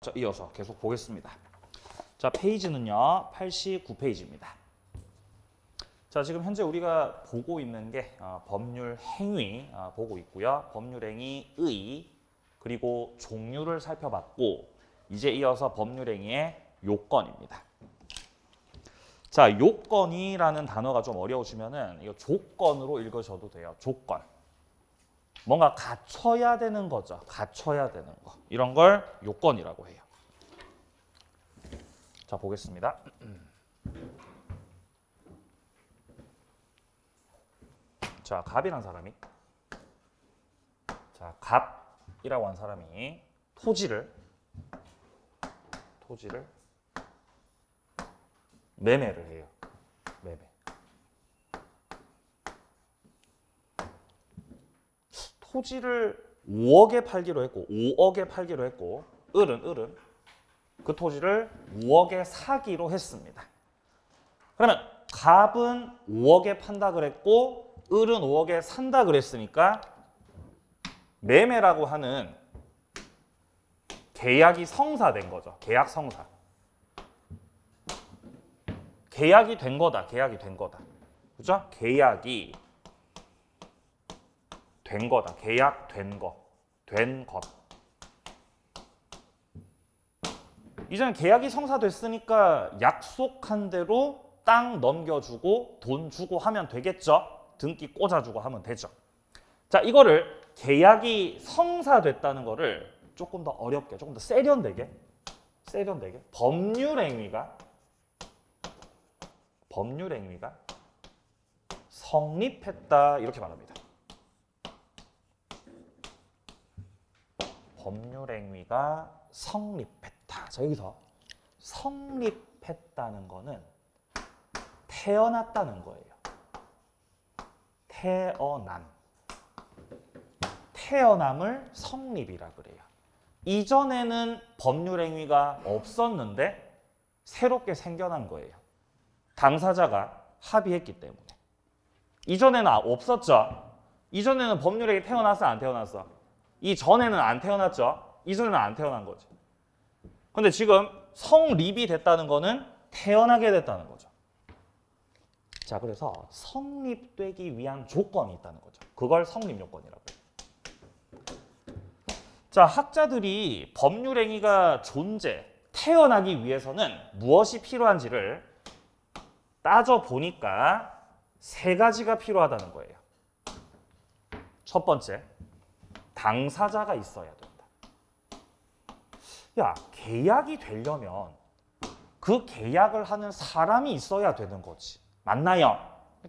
자, 이어서 계속 보겠습니다. 자, 페이지는요 89페이지입니다. 자, 지금 현재 우리가 보고 있는 게 법률 행위 보고 있고요. 법률 행위의 그리고 종류를 살펴봤고, 이제 이어서 법률 행위의 요건입니다. 자, 요건이라는 단어가 좀 어려우시면은 이거 조건으로 읽으셔도 돼요. 조건. 뭔가 갖춰야 되는 거죠. 갖춰야 되는 거. 이런 걸 요건이라고 해요. 자, 보겠습니다. 자, 갑이란 사람이, 자, 갑이라고 한 사람이 토지를 매매를 해요. 매매. 토지를 5억에 팔기로 했고, 5억에 팔기로 했고, 을은 그 토지를 5억에 사기로 했습니다. 그러면 갑은 5억에 판다 그랬고, 을은 5억에 산다 그랬으니까 매매라고 하는 계약이 성사된 거죠. 계약 성사. 계약이 된 거다. 계약이 된 거다. 그죠? 계약이 된 거다. 계약된 거. 된 것. 이제는 계약이 성사됐으니까 약속한 대로 땅 넘겨주고 돈 주고 하면 되겠죠? 등기 꽂아주고 하면 되죠. 자, 이거를 계약이 성사됐다는 거를 조금 더 어렵게, 조금 더 세련되게 법률 행위가 성립했다 이렇게 말합니다. 법률 행위가 성립했다. 자, 여기서 성립했다는 거는 태어났다는 거예요. 태어남을 성립이라 그래요. 이전에는 법률 행위가 없었는데 새롭게 생겨난 거예요. 당사자가 합의했기 때문에. 이전에는 없었죠. 이전에는 법률 행위 태어났어, 안 태어났어? 이전에는 안 태어났죠. 이전에는 안 태어난 거지. 근데 지금 성립이 됐다는 거는 태어나게 됐다는 거죠. 자, 그래서 성립되기 위한 조건이 있다는 거죠. 그걸 성립요건이라고 해요. 자, 학자들이 법률 행위가 태어나기 위해서는 무엇이 필요한지를 따져보니까 세 가지가 필요하다는 거예요. 첫 번째, 당사자가 있어야 된다. 야, 계약이 되려면 그 계약을 하는 사람이 있어야 되는 거지. 맞나요?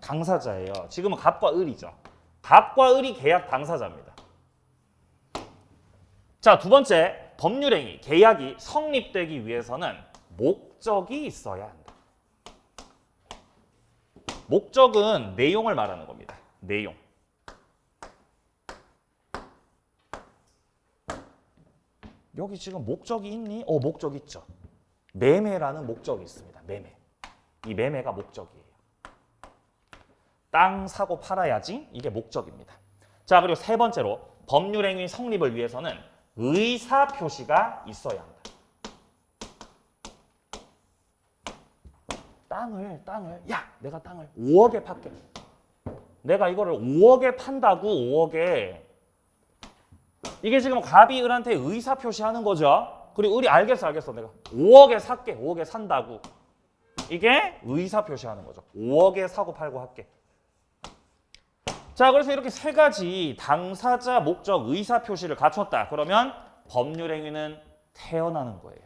당사자예요. 지금은 갑과 을이죠. 갑과 을이 계약 당사자입니다. 자, 두 번째, 법률행위, 계약이 성립되기 위해서는 목적이 있어야 한다. 목적은 내용을 말하는 겁니다. 내용. 여기 지금 목적이 있니? 목적 있죠. 매매라는 목적이 있습니다. 매매. 이 매매가 목적이에요. 땅 사고 팔아야지 이게 목적입니다. 자, 그리고 세 번째로 법률행위 성립을 위해서는 의사표시가 있어야 한다. 땅을 야, 내가 땅을 5억에 팔게. 내가 이거를 5억에 판다고. 5억에. 이게 지금 갑이 을한테 의사표시하는 거죠. 그리고 을이 알겠어 내가 5억에 살게. 5억에 산다고. 이게 의사표시하는 거죠. 5억에 사고 팔고 할게. 자, 그래서 이렇게 세 가지 당사자, 목적, 의사표시를 갖췄다. 그러면 법률행위는 태어나는 거예요.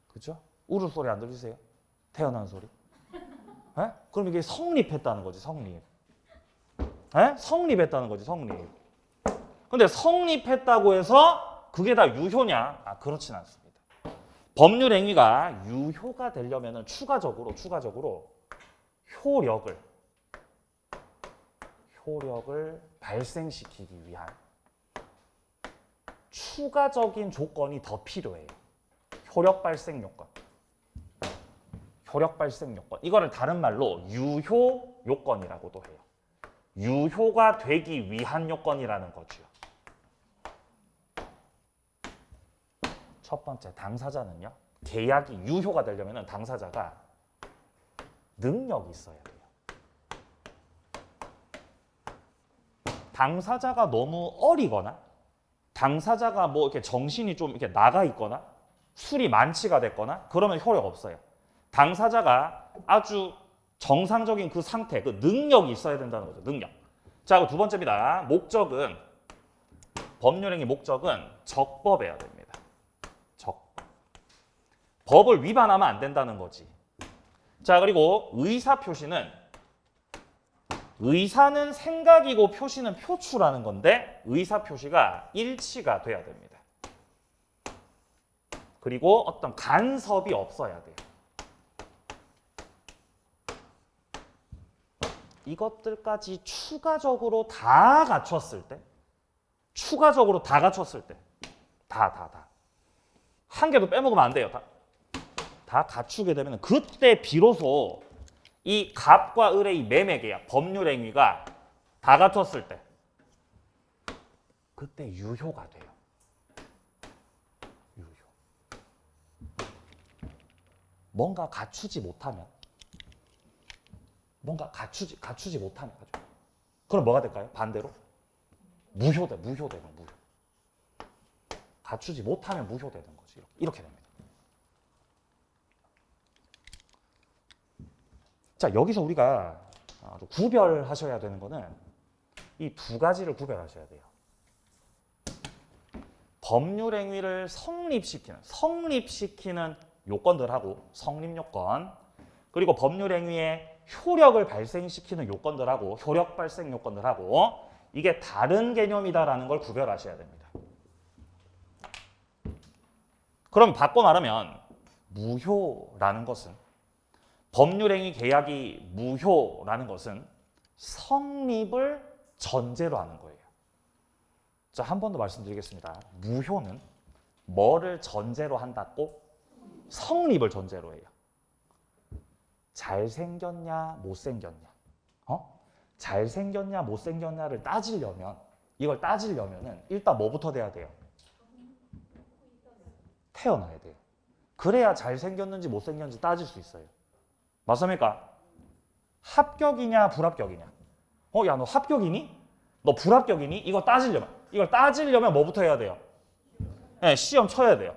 그죠? 울음소리 안 들리세요? 태어나는 소리. 에? 그럼 이게 성립했다는 거지, 성립. 에? 성립했다는 거지, 성립. 근데 성립했다고 해서 그게 다 유효냐? 그렇진 않습니다. 법률행위가 유효가 되려면 추가적으로 효력을 발생시키기 위한 추가적인 조건이 더 필요해요. 효력 발생 요건. 이거를 다른 말로 유효 요건이라고도 해요. 유효가 되기 위한 요건이라는 거죠. 첫 번째 당사자는요. 계약이 유효가 되려면 당사자가 능력이 있어야 돼요. 당사자가 너무 어리거나 당사자가 뭐 이렇게 정신이 좀 이렇게 나가 있거나 술이 만취가 됐거나 그러면 효력 없어요. 당사자가 아주 정상적인 그 상태, 그 능력이 있어야 된다는 거죠. 능력. 자, 두 번째입니다. 목적은 법률행위 목적은 적법해야 됩니다. 적법. 법을 위반하면 안 된다는 거지. 자, 그리고 의사표시는 의사는 생각이고 표시는 표출하는 건데 의사표시가 일치가 돼야 됩니다. 그리고 어떤 간섭이 없어야 돼요. 이것들까지 추가적으로 다 갖췄을 때 다. 한 개도 빼먹으면 안 돼요. 다 갖추게 되면 그때 비로소 이 갑과 을의 이 매매 계약, 법률 행위가 다 갖췄을 때 그때 유효가 돼요. 유효. 뭔가 갖추지 못하면 그럼 뭐가 될까요? 반대로 무효되는 무효. 갖추지 못하면 무효되는 거지. 이렇게 됩니다. 자, 여기서 우리가 구별하셔야 되는 거는 이 두 가지를 구별하셔야 돼요. 법률 행위를 성립시키는 요건들하고 성립 요건, 그리고 법률 행위의 효력을 발생시키는 요건들하고 효력 발생 요건들하고 이게 다른 개념이다라는 걸 구별하셔야 됩니다. 그럼 바꿔 말하면 무효라는 것은 법률행위 계약이 무효라는 것은 성립을 전제로 하는 거예요. 자, 한 번 더 말씀드리겠습니다. 무효는 뭐를 전제로 한다고? 성립을 전제로 해요. 잘생겼냐 못생겼냐, 잘생겼냐 못생겼냐를 이걸 따지려면은 일단 뭐부터 돼야 돼요? 태어나야 돼요. 그래야 잘생겼는지 못생겼는지 따질 수 있어요. 맞습니까? 합격이냐 불합격이냐. 야, 너 합격이니? 너 불합격이니? 이걸 따지려면 뭐부터 해야 돼요? 네, 시험 쳐야 돼요.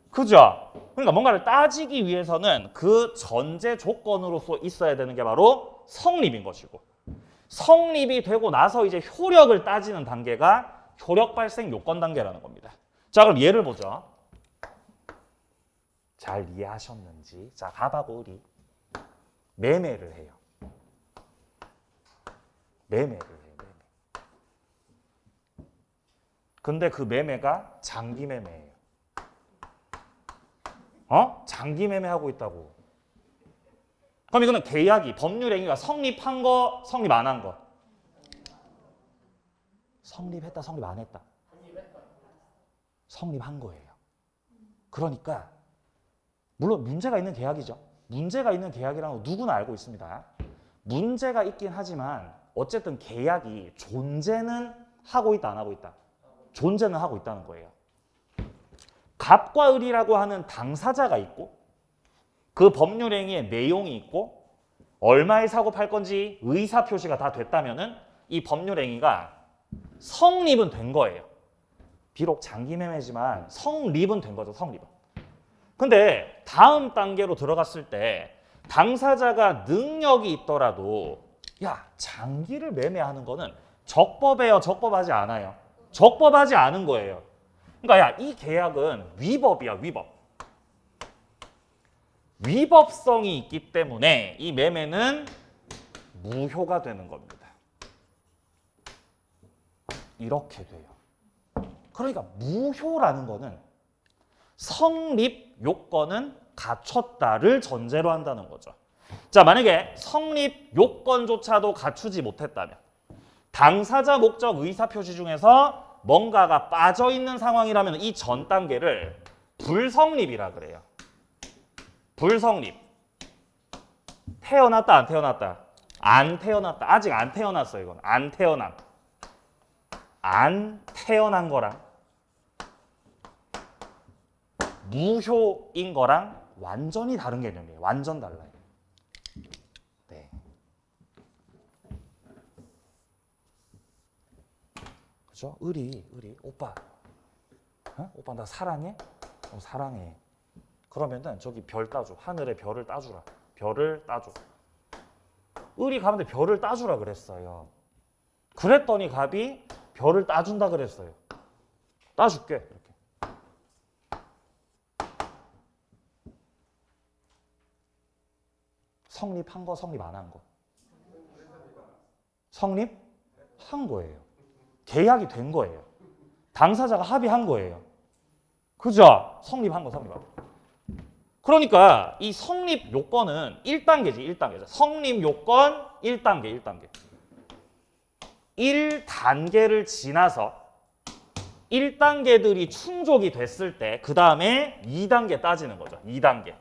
그죠? 그러니까 뭔가를 따지기 위해서는 그 전제 조건으로서 있어야 되는 게 바로 성립인 것이고, 성립이 되고 나서 이제 효력을 따지는 단계가 효력 발생 요건 단계라는 겁니다. 자, 그럼 예를 보죠. 잘 이해하셨는지. 자, 갑하고 을이 매매를 해요. 근데 그 매매가 장기 매매예요. 장기 매매하고 있다고. 그럼 이거는 계약이, 법률 행위가 성립한 거, 성립 안 한 거. 성립했다, 성립 안 했다. 성립한 거예요. 그러니까 물론 문제가 있는 계약이죠. 문제가 있는 계약이라는 거 누구나 알고 있습니다. 문제가 있긴 하지만 어쨌든 계약이 존재는 하고 있다, 안 하고 있다? 존재는 하고 있다는 거예요. 갑과 을이라고 하는 당사자가 있고 그 법률 행위의 내용이 있고 얼마에 사고 팔 건지 의사 표시가 다 됐다면은 이 법률 행위가 성립은 된 거예요. 비록 장기 매매지만 성립은 된 거죠, 성립은. 근데 다음 단계로 들어갔을 때 당사자가 능력이 있더라도 야, 장기를 매매하는 거는 적법해요, 적법하지 않아요? 적법하지 않은 거예요. 그러니까 야, 이 계약은 위법이야, 위법. 위법성이 있기 때문에 이 매매는 무효가 되는 겁니다. 이렇게 돼요. 그러니까 무효라는 거는 성립 요건은 갖췄다를 전제로 한다는 거죠. 자, 만약에 성립 요건조차도 갖추지 못했다면 당사자 목적 의사표시 중에서 뭔가가 빠져있는 상황이라면 이 전 단계를 불성립이라 그래요. 불성립. 태어났다, 안 태어났다? 안 태어났다. 아직 안 태어났어, 이건. 안 태어남. 안 태어난 거랑 무효인 거랑 완전히 다른 개념이에요. 완전 달라요. 네. 그죠? 의리, 오빠. 어? 오빠 나 사랑해? 사랑해. 그러면은 저기 별 따줘. 하늘에 별을 따주라. 별을 따줘. 을이 갑한테 별을 따주라 그랬어요. 그랬더니 갑이 별을 따준다 그랬어요. 따줄게. 이렇게. 성립한 거, 성립 안 한 거? 성립한 거예요. 계약이 된 거예요. 당사자가 합의한 거예요. 그죠? 성립한 거, 성립한 거. 그러니까 이 성립 요건은 1단계지, 1단계죠. 성립 요건 1단계, 1단계. 1단계를 지나서 1단계들이 충족이 됐을 때 그 다음에 2단계 따지는 거죠. 2단계.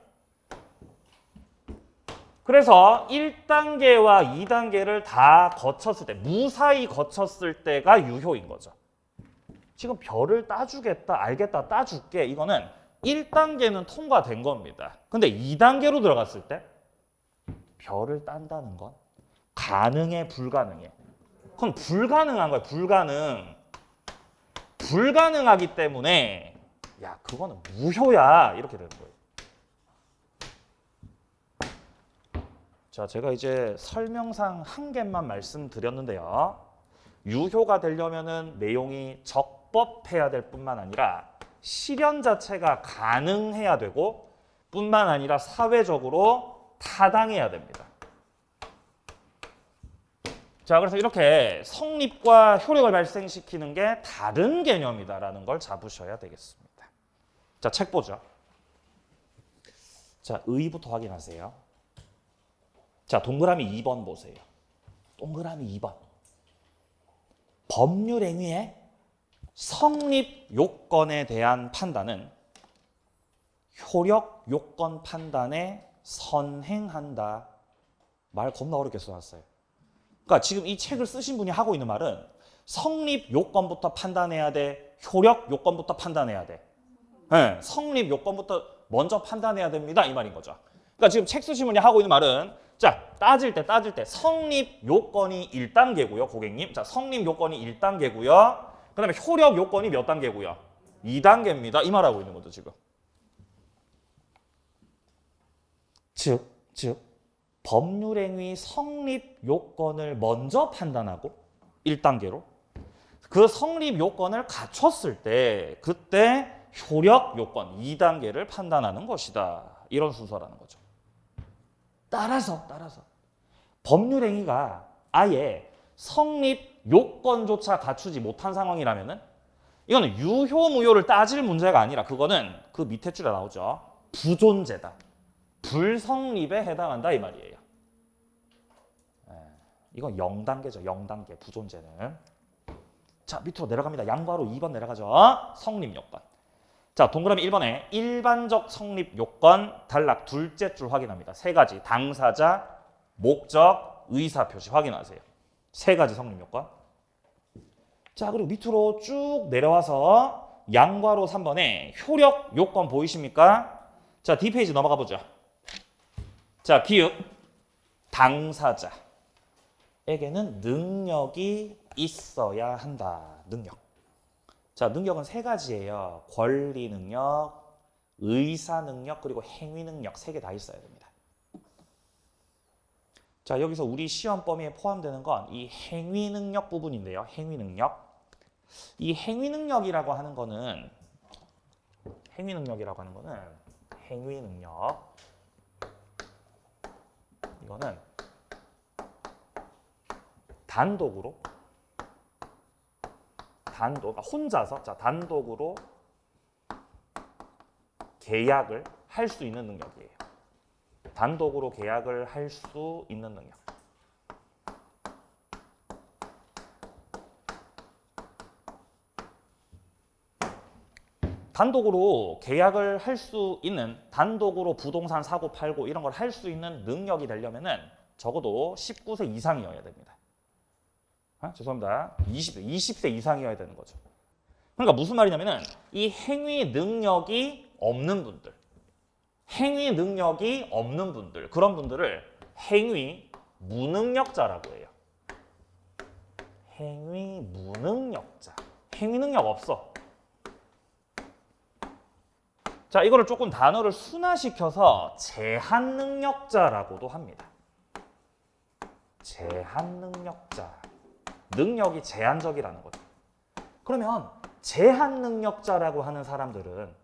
그래서 1단계와 2단계를 다 거쳤을 때, 무사히 거쳤을 때가 유효인 거죠. 지금 별을 따주겠다, 알겠다, 따줄게. 이거는 1단계는 통과된 겁니다. 근데 2단계로 들어갔을 때 별을 딴다는 건 가능해, 불가능해? 그건 불가능한 거예요. 불가능하기 때문에 야, 그거는 무효야. 이렇게 되는 거예요. 자, 제가 이제 설명상 한 개만 말씀드렸는데요. 유효가 되려면은 내용이 적법해야 될 뿐만 아니라 실현 자체가 가능해야 되고 뿐만 아니라 사회적으로 타당해야 됩니다. 자, 그래서 이렇게 성립과 효력을 발생시키는 게 다른 개념이다라는 걸 잡으셔야 되겠습니다. 자, 책 보죠. 자, 의부터 확인하세요. 자, 동그라미 2번 보세요. 동그라미 2번. 법률행위의 성립 요건에 대한 판단은 효력 요건 판단에 선행한다. 말 겁나 어렵게 써놨어요. 그러니까 지금 이 책을 쓰신 분이 하고 있는 말은 성립 요건부터 판단해야 돼. 효력 요건부터 판단해야 돼. 네, 성립 요건부터 먼저 판단해야 됩니다. 이 말인 거죠. 그러니까 지금 책 쓰신 분이 하고 있는 말은 자, 따질 때 성립 요건이 1단계고요, 고객님. 자, 성립 요건이 1단계고요. 그다음에 효력 요건이 몇 단계고요? 2단계입니다. 이 말하고 있는 거죠, 지금. 즉 법률행위 성립 요건을 먼저 판단하고 1단계로 그 성립 요건을 갖췄을 때 그때 효력 요건 2단계를 판단하는 것이다. 이런 순서라는 거죠. 따라서 법률행위가 아예 성립 요건조차 갖추지 못한 상황이라면은 이거는 유효 무효를 따질 문제가 아니라 그거는 그 밑에 줄에 나오죠. 부존재다. 불성립에 해당한다 이 말이에요. 이건 0단계죠. 0단계 부존재는. 자, 밑으로 내려갑니다. 양괄호 2번 내려가죠. 성립 요건. 자, 동그라미 1번에 일반적 성립 요건 단락 둘째 줄 확인합니다. 세 가지. 당사자, 목적, 의사표시 확인하세요. 세 가지 성립 요건. 자, 그리고 밑으로 쭉 내려와서 양괄호 3번에 효력 요건 보이십니까? 자, D페이지 넘어가 보죠. 자, 기육. 당사자에게는 능력이 있어야 한다. 능력. 자, 능력은 세 가지예요. 권리 능력, 의사 능력, 그리고 행위 능력 세 개 다 있어야 됩니다. 자, 여기서 우리 시험 범위에 포함되는 건 이 행위 능력 부분인데요. 행위 능력. 이 행위 능력이라고 하는 거는 이거는 단독으로 혼자서 단독으로 계약을 할 수 있는 능력이에요. 단독으로 계약을 할 수 있는 능력. 단독으로 계약을 할 수 있는, 단독으로 부동산 사고 팔고 이런 걸 할 수 있는 능력이 되려면은 적어도 19세 이상이어야 됩니다. 죄송합니다. 20세 이상이어야 되는 거죠. 그러니까 무슨 말이냐면은 이 행위 능력이 없는 분들, 행위 능력이 없는 분들, 그런 분들을 행위 무능력자라고 해요. 행위 무능력자. 행위 능력 없어. 자, 이거를 조금 단어를 순화시켜서 제한 능력자라고도 합니다. 제한 능력자. 능력이 제한적이라는 거죠. 그러면 제한 능력자라고 하는 사람들은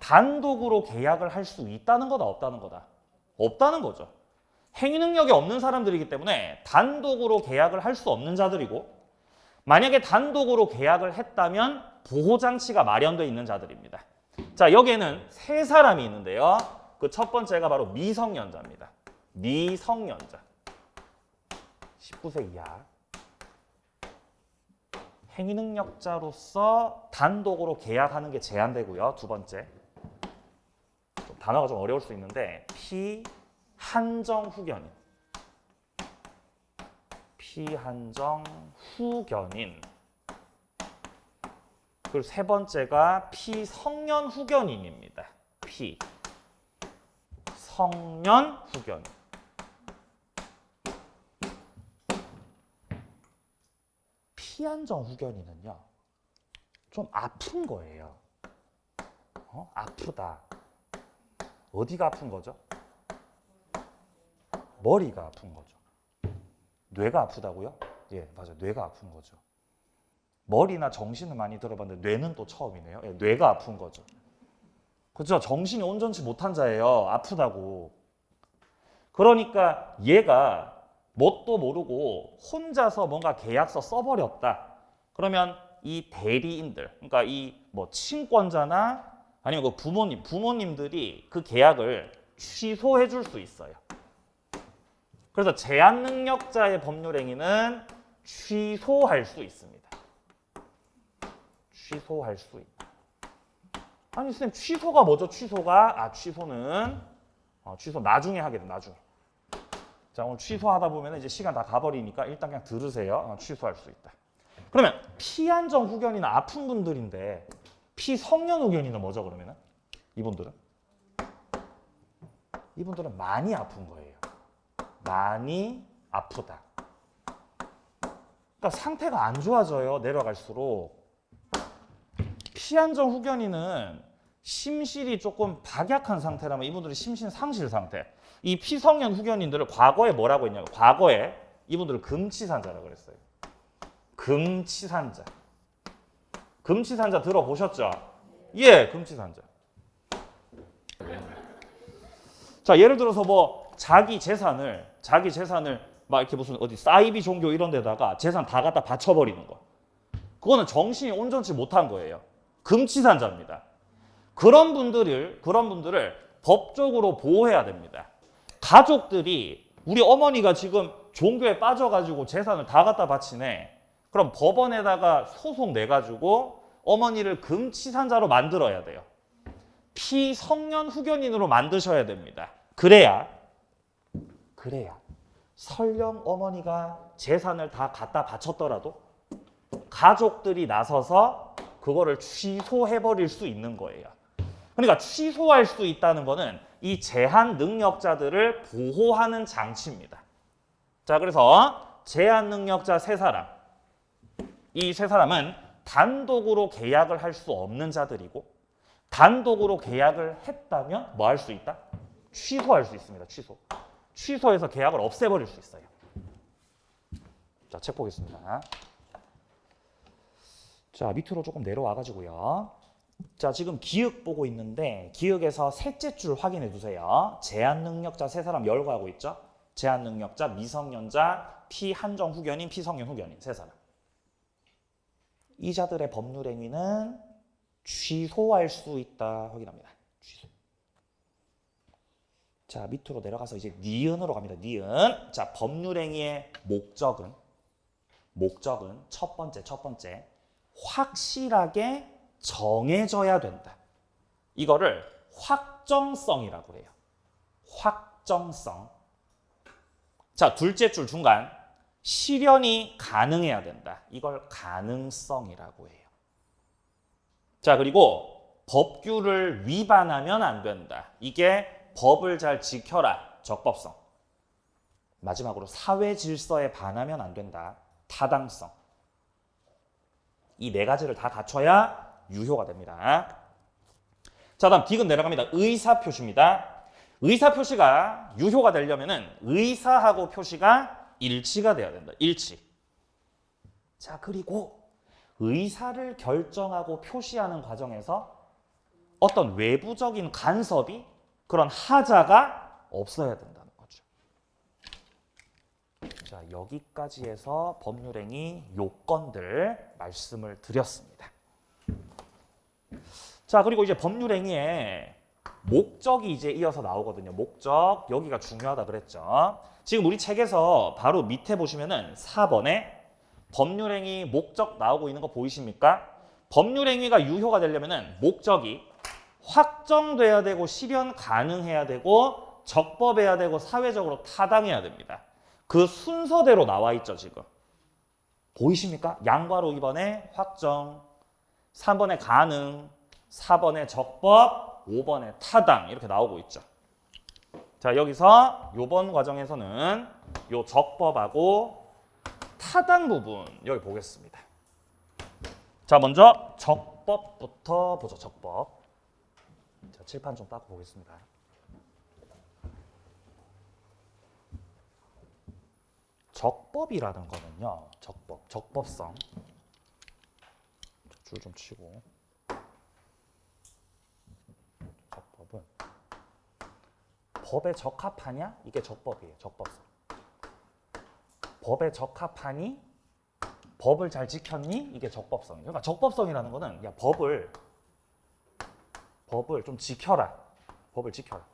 단독으로 계약을 할 수 있다는 거다, 없다는 거다? 없다는 거죠. 행위 능력이 없는 사람들이기 때문에 단독으로 계약을 할 수 없는 자들이고, 만약에 단독으로 계약을 했다면 보호장치가 마련되어 있는 자들입니다. 자, 여기에는 세 사람이 있는데요. 그 첫 번째가 바로 미성년자입니다. 미성년자. 19세 이하. 행위 능력자로서 단독으로 계약하는 게 제한되고요. 두 번째. 단어가 좀 어려울 수 있는데 피한정 후견인. 피한정 후견인. 그리고 세 번째가 피성년 후견인입니다. 피성년 후견인. 피한정 후견인은요, 좀 아픈 거예요. 아프다. 어디가 아픈 거죠? 머리가 아픈 거죠. 뇌가 아프다고요? 예, 맞아요. 뇌가 아픈 거죠. 머리나 정신은 많이 들어봤는데 뇌는 또 처음이네요. 예, 뇌가 아픈 거죠. 그렇죠? 정신이 온전치 못한 자예요. 아프다고. 그러니까 얘가 뭣도 모르고 혼자서 뭔가 계약서 써버렸다. 그러면 이 대리인들, 그러니까 이 뭐 친권자나 아니면 그 부모님들이 그 계약을 취소해 줄 수 있어요. 그래서 제한 능력자의 법률 행위는 취소할 수 있습니다. 취소할 수 있다. 아니 선생님, 취소가 뭐죠? 취소가 취소는 취소 나중에 하게 돼. 나중에. 자, 오늘 취소하다 보면 이제 시간 다 가버리니까 일단 그냥 들으세요. 취소할 수 있다. 그러면 피한정 후견인은 아픈 분들인데 피성년 후견인은 뭐죠? 그러면은 이분들은 많이 아픈 거예요. 많이 아프다. 그러니까 상태가 안 좋아져요. 내려갈수록. 피한정 후견인은 심실이 조금 박약한 상태라면 이분들이 심신 상실 상태. 이 피성년 후견인들을 과거에 뭐라고 했냐면, 과거에 이분들을 금치산자라고 그랬어요. 금치산자. 금치산자 들어보셨죠? 예, 금치산자. 자, 예를 들어서 뭐 자기 재산을 막 이렇게 무슨 어디 사이비 종교 이런 데다가 재산 다 갖다 바쳐버리는 거. 그거는 정신이 온전치 못한 거예요. 금치산자입니다. 그런 분들을 법적으로 보호해야 됩니다. 가족들이 우리 어머니가 지금 종교에 빠져가지고 재산을 다 갖다 바치네. 그럼 법원에다가 소송 내가지고 어머니를 금치산자로 만들어야 돼요. 피성년 후견인으로 만드셔야 됩니다. 그래야 설령 어머니가 재산을 다 갖다 바쳤더라도 가족들이 나서서 그거를 취소해버릴 수 있는 거예요. 그러니까 취소할 수 있다는 거는 이 제한 능력자들을 보호하는 장치입니다. 자, 그래서 제한 능력자 세 사람. 이 세 사람은 단독으로 계약을 할 수 없는 자들이고, 단독으로 계약을 했다면 뭐 할 수 있다? 취소할 수 있습니다. 취소해서 계약을 없애버릴 수 있어요. 자, 책 보겠습니다. 자, 밑으로 조금 내려와 가지고요. 자, 지금 기역 보고 있는데 기역에서 셋째 줄 확인해 주세요. 제한 능력자 세 사람 열거하고 있죠. 제한 능력자, 미성년자, 피한정 후견인, 피성년 후견인 세 사람. 이 자들의 법률 행위는 취소할 수 있다 확인합니다. 취소. 자, 밑으로 내려가서 이제 니은으로 갑니다. 니은. 자, 법률 행위의 목적은 첫 번째 확실하게 정해져야 된다. 이거를 확정성이라고 해요. 확정성. 자, 둘째 줄 중간 실현이 가능해야 된다. 이걸 가능성이라고 해요. 자, 그리고 법규를 위반하면 안 된다. 이게 법을 잘 지켜라. 적법성. 마지막으로 사회 질서에 반하면 안 된다. 타당성. 이 네 가지를 다 갖춰야 유효가 됩니다. 자, 다음 디귿 내려갑니다. 의사표시입니다. 의사표시가 유효가 되려면은 의사하고 표시가 일치가 돼야 된다. 일치. 자, 그리고 의사를 결정하고 표시하는 과정에서 어떤 외부적인 간섭이 그런 하자가 없어야 된다는 거죠. 자, 여기까지 해서 법률행위 요건들 말씀을 드렸습니다. 자, 그리고 이제 법률행위에 목적이 이제 이어서 나오거든요. 목적, 여기가 중요하다 그랬죠. 지금 우리 책에서 바로 밑에 보시면은 4번에 법률행위 목적 나오고 있는 거 보이십니까? 법률행위가 유효가 되려면은 목적이 확정돼야 되고 실현 가능해야 되고 적법해야 되고 사회적으로 타당해야 됩니다. 그 순서대로 나와 있죠, 지금. 보이십니까? 양괄호 2번에 확정, 3번에 가능, 4번에 적법, 5번에 타당 이렇게 나오고 있죠. 자, 여기서 이번 과정에서는 요 적법하고 타당 부분 여기 보겠습니다. 자, 먼저 적법부터 보죠. 적법. 자, 칠판 좀 닦고 보겠습니다. 적법이라는 거는요. 적법, 적법성. 줄 좀 치고. 적법은 법에 적합하냐? 이게 적법이에요. 적법성. 법에 적합하니? 법을 잘 지켰니? 이게 적법성이에요. 그러니까 적법성이라는 거는 야, 법을 좀 지켜라. 법을 지켜라.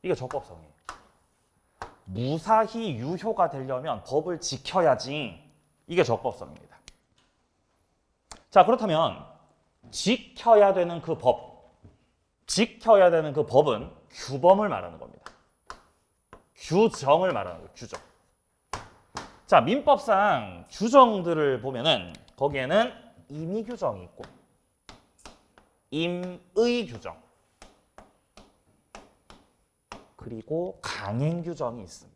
이게 적법성이에요. 무사히 유효가 되려면 법을 지켜야지. 이게 적법성입니다. 자, 그렇다면 지켜야 되는 그 법, 지켜야 되는 그 법은 규범을 말하는 겁니다. 규정을 말하는 거예요. 규정. 자, 민법상 규정들을 보면은 거기에는 임의 규정이 있고 임의 규정 그리고 강행 규정이 있습니다.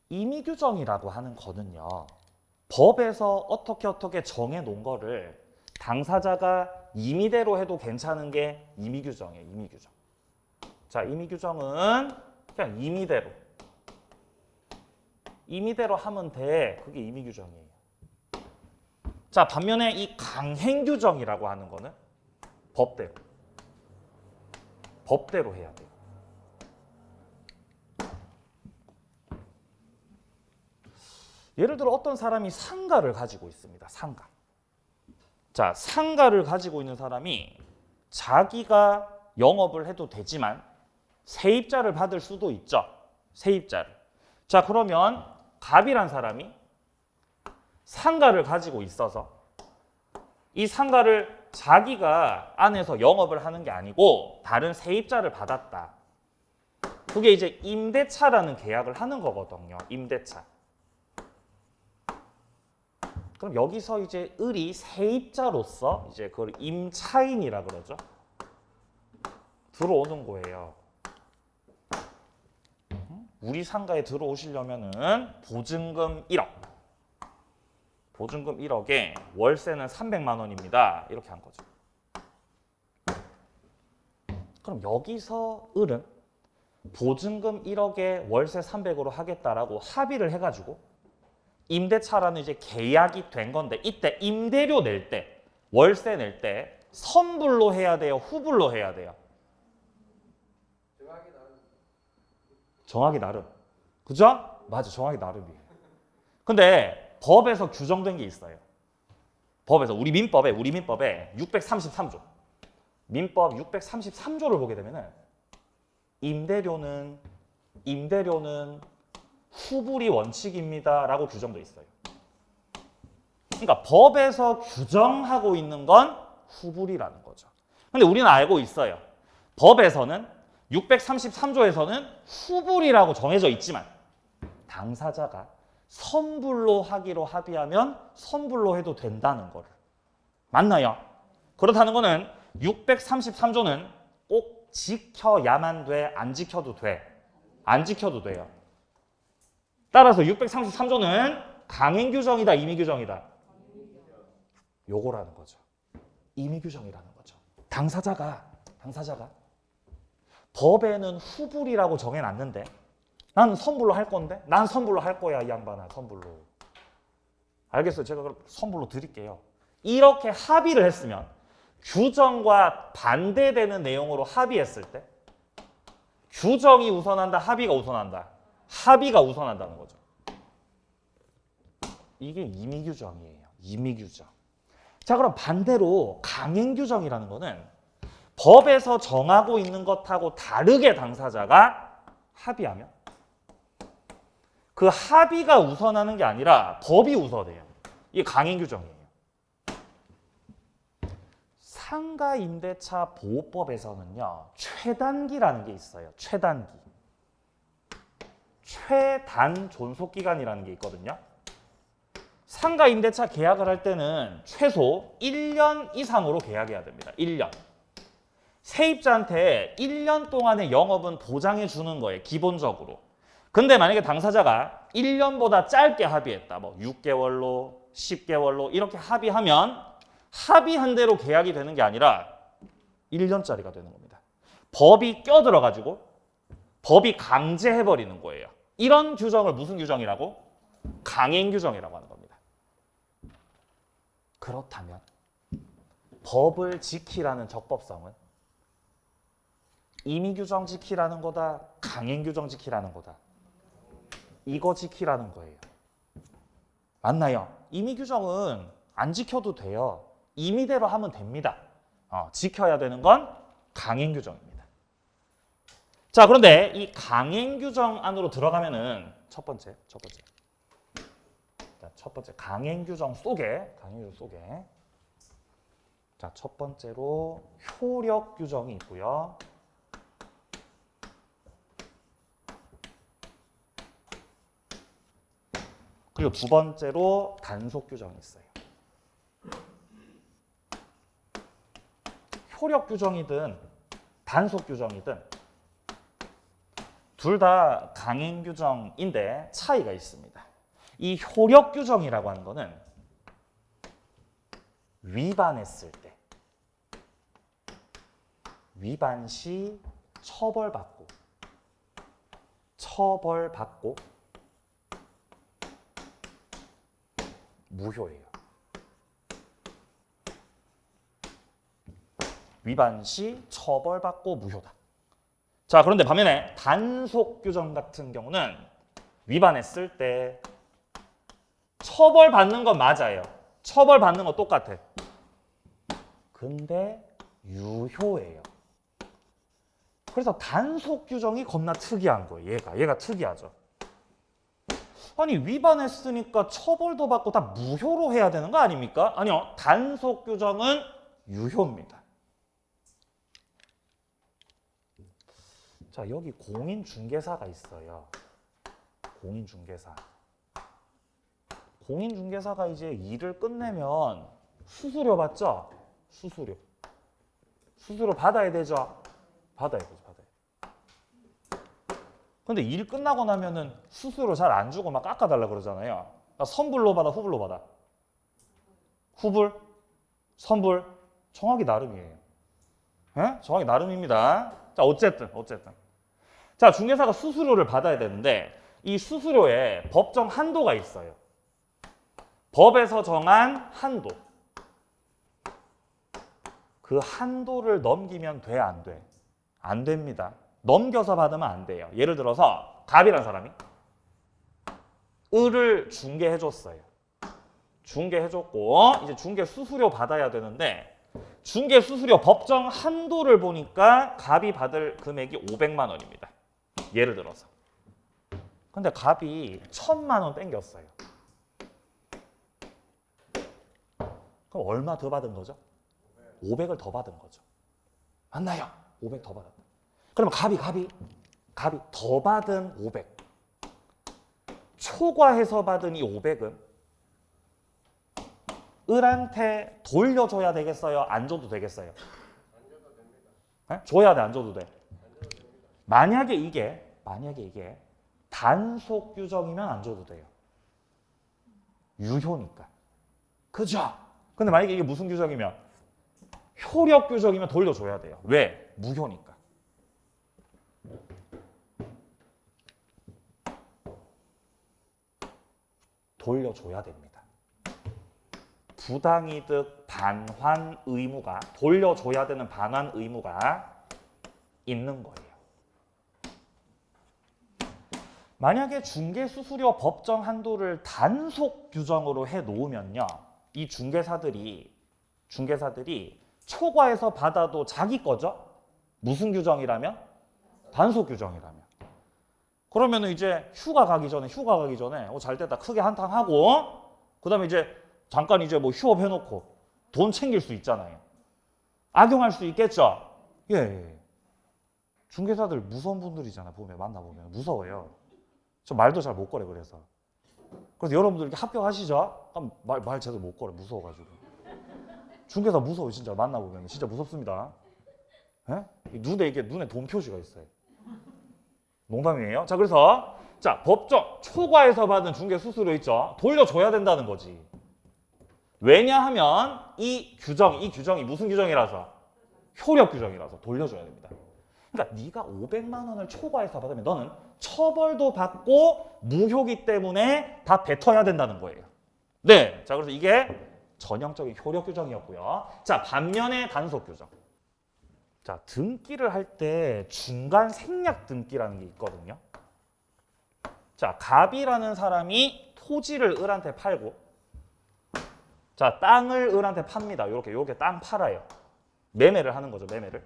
임의 규정이라고 하는 거는요. 법에서 어떻게 정해 놓은 거를 당사자가 임의대로 해도 괜찮은 게 임의 규정이에요. 임의 규정. 자, 임의 규정은 그냥 임의대로 하면 돼. 그게 임의 규정이에요. 자, 반면에 이 강행 규정이라고 하는 거는 법대로 해야 돼요. 예를 들어 어떤 사람이 상가를 가지고 있습니다. 상가. 자, 상가를 가지고 있는 사람이 자기가 영업을 해도 되지만 세입자를 받을 수도 있죠. 세입자를. 자, 그러면 갑이란 사람이 상가를 가지고 있어서 이 상가를 자기가 안에서 영업을 하는 게 아니고 다른 세입자를 받았다. 그게 이제 임대차라는 계약을 하는 거거든요. 임대차. 그럼 여기서 이제 을이 세입자로서 이제 그걸 임차인이라 그러죠. 들어오는 거예요. 우리 상가에 들어오시려면은 보증금 1억. 보증금 1억에 월세는 300만 원입니다. 이렇게 한 거죠. 그럼 여기서 을은 보증금 1억에 월세 300으로 하겠다라고 합의를 해가지고 임대차라는 이제 계약이 된 건데 이때 임대료 낼 때, 월세 낼 때 선불로 해야 돼요? 후불로 해야 돼요? 정하기 나름. 그죠? 맞아, 정하기 나름이에요. 근데 법에서 규정된 게 있어요. 법에서 우리 민법에 633조. 민법 633조를 보게 되면은 임대료는 후불이 원칙입니다라고 규정돼 있어요. 그러니까 법에서 규정하고 있는 건 후불이라는 거죠. 근데 우리는 알고 있어요. 법에서는 633조에서는 후불이라고 정해져 있지만 당사자가 선불로 하기로 합의하면 선불로 해도 된다는 거를. 맞나요? 그렇다는 거는 633조는 꼭 지켜야만 돼? 안 지켜도 돼? 안 지켜도 돼요. 따라서 633조는 강행 규정이다, 임의 규정이다? 요거라는 거죠. 임의 규정이라는 거죠. 당사자가 법에는 후불이라고 정해놨는데 나는 선불로 할 건데? 난 선불로 할 거야, 이 양반아. 선불로. 알겠어요. 제가 그럼 선불로 드릴게요. 이렇게 합의를 했으면 규정과 반대되는 내용으로 합의했을 때 규정이 우선한다, 합의가 우선한다? 합의가 우선한다는 거죠. 이게 임의 규정이에요. 임의 규정. 자, 그럼 반대로 강행 규정이라는 거는 법에서 정하고 있는 것하고 다르게 당사자가 합의하면 그 합의가 우선하는 게 아니라 법이 우선해요. 이게 강행 규정이에요. 상가임대차 보호법에서는요, 최단기라는 게 있어요. 최단기. 최단 존속기간이라는 게 있거든요. 상가임대차 계약을 할 때는 최소 1년 이상으로 계약해야 됩니다. 1년. 세입자한테 1년 동안의 영업은 보장해 주는 거예요. 기본적으로. 근데 만약에 당사자가 1년보다 짧게 합의했다. 뭐 6개월로, 10개월로 이렇게 합의하면 합의한 대로 계약이 되는 게 아니라 1년짜리가 되는 겁니다. 법이 껴들어가지고 법이 강제해버리는 거예요. 이런 규정을 무슨 규정이라고? 강행 규정이라고 하는 겁니다. 그렇다면 법을 지키라는 적법성은 임의 규정 지키라는 거다, 강행 규정 지키라는 거다. 이거 지키라는 거예요. 맞나요? 임의 규정은 안 지켜도 돼요. 임의대로 하면 됩니다. 지켜야 되는 건 강행 규정입니다. 자, 그런데 이 강행 규정 안으로 들어가면은 첫 번째 강행 규정 속에 자, 첫 번째로 효력 규정이 있고요. 그리고 두 번째로 단속 규정이 있어요. 효력 규정이든 단속 규정이든 둘 다 강행 규정인데 차이가 있습니다. 이 효력 규정이라고 하는 거는 위반했을 때, 위반 시 처벌받고 무효예요. 위반 시 처벌받고 무효다. 자, 그런데 반면에 단속 규정 같은 경우는 위반했을 때 처벌받는 건 맞아요. 처벌받는 건 똑같아. 근데 유효예요. 그래서 단속 규정이 겁나 특이한 거예요. 얘가 특이하죠. 아니, 위반했으니까 처벌도 받고 다 무효로 해야 되는 거 아닙니까? 아니요. 단속 규정은 유효입니다. 자, 여기 공인중개사가 있어요. 공인중개사가 이제 일을 끝내면 수수료 받죠? 수수료 받아야 되죠? 받아야 되죠. 근데 일 끝나고 나면은 수수료 잘 안 주고 막 깎아달라 그러잖아요. 그러니까 선불로 받아, 후불로 받아? 후불? 선불? 정하기 나름이에요. 에? 정하기 나름입니다. 자, 어쨌든. 자, 중개사가 수수료를 받아야 되는데 이 수수료에 법정 한도가 있어요. 법에서 정한 한도. 그 한도를 넘기면 돼, 안 돼? 안 됩니다. 넘겨서 받으면 안 돼요. 예를 들어서 갑이라는 사람이 을을 중개해줬어요. 중개해줬고 이제 중개 수수료 받아야 되는데 중개 수수료 법정 한도를 보니까 갑이 받을 금액이 500만 원입니다. 예를 들어서. 근데 갑이 1000만 원 땡겼어요. 그럼 얼마 더 받은 거죠? 500을 더 받은 거죠. 맞나요? 500 더 받았다. 그러면 갑이 더 받은 500. 초과해서 받은 이 500은 을한테 돌려줘야 되겠어요? 안 줘도 되겠어요? 네? 줘야 돼, 안 줘도 돼? 만약에 이게 단속 규정이면 안 줘도 돼요. 유효니까. 그죠? 근데 만약에 이게 무슨 규정이면? 효력 규정이면 돌려줘야 돼요. 왜? 무효니까. 돌려줘야 됩니다. 부당이득 반환 의무가, 돌려줘야 되는 반환 의무가 있는 거예요. 만약에 중개수수료 법정 한도를 단속 규정으로 해 놓으면요, 이 중개사들이 초과해서 받아도 자기 거죠? 무슨 규정이라면? 단속 규정이라면. 그러면 이제 휴가 가기 전에 잘 됐다 크게 한탕 하고, 그다음에 이제 잠깐 이제 뭐 휴업 해놓고 돈 챙길 수 있잖아요. 악용할 수 있겠죠? 예. 중개사들 무서운 분들이잖아. 만나보면 무서워요. 저 말도 잘 못 걸어. 그래서 여러분들 이렇게 합격하시죠? 그럼 말 제대로 못 걸어. 무서워가지고. 중개사 무서워요. 진짜 만나보면 진짜 무섭습니다. 예? 눈에 돈 표시가 있어요. 농담이에요. 자, 그래서 법정 초과해서 받은 중개 수수료 있죠? 돌려줘야 된다는 거지. 왜냐하면 이 규정이 무슨 규정이라서? 효력 규정이라서 돌려줘야 됩니다. 그러니까 네가 500만 원을 초과해서 받으면 너는 처벌도 받고 무효기 때문에 다 뱉어야 된다는 거예요. 네. 자, 그래서 이게 전형적인 효력 규정이었고요. 자, 반면에 단속 규정. 자, 등기를 할 때 중간 생략 등기라는 게 있거든요. 자, 갑이라는 사람이 토지를 을한테 팔고, 자, 땅을 을한테 팝니다. 요렇게 땅 팔아요. 매매를 하는 거죠, 매매를.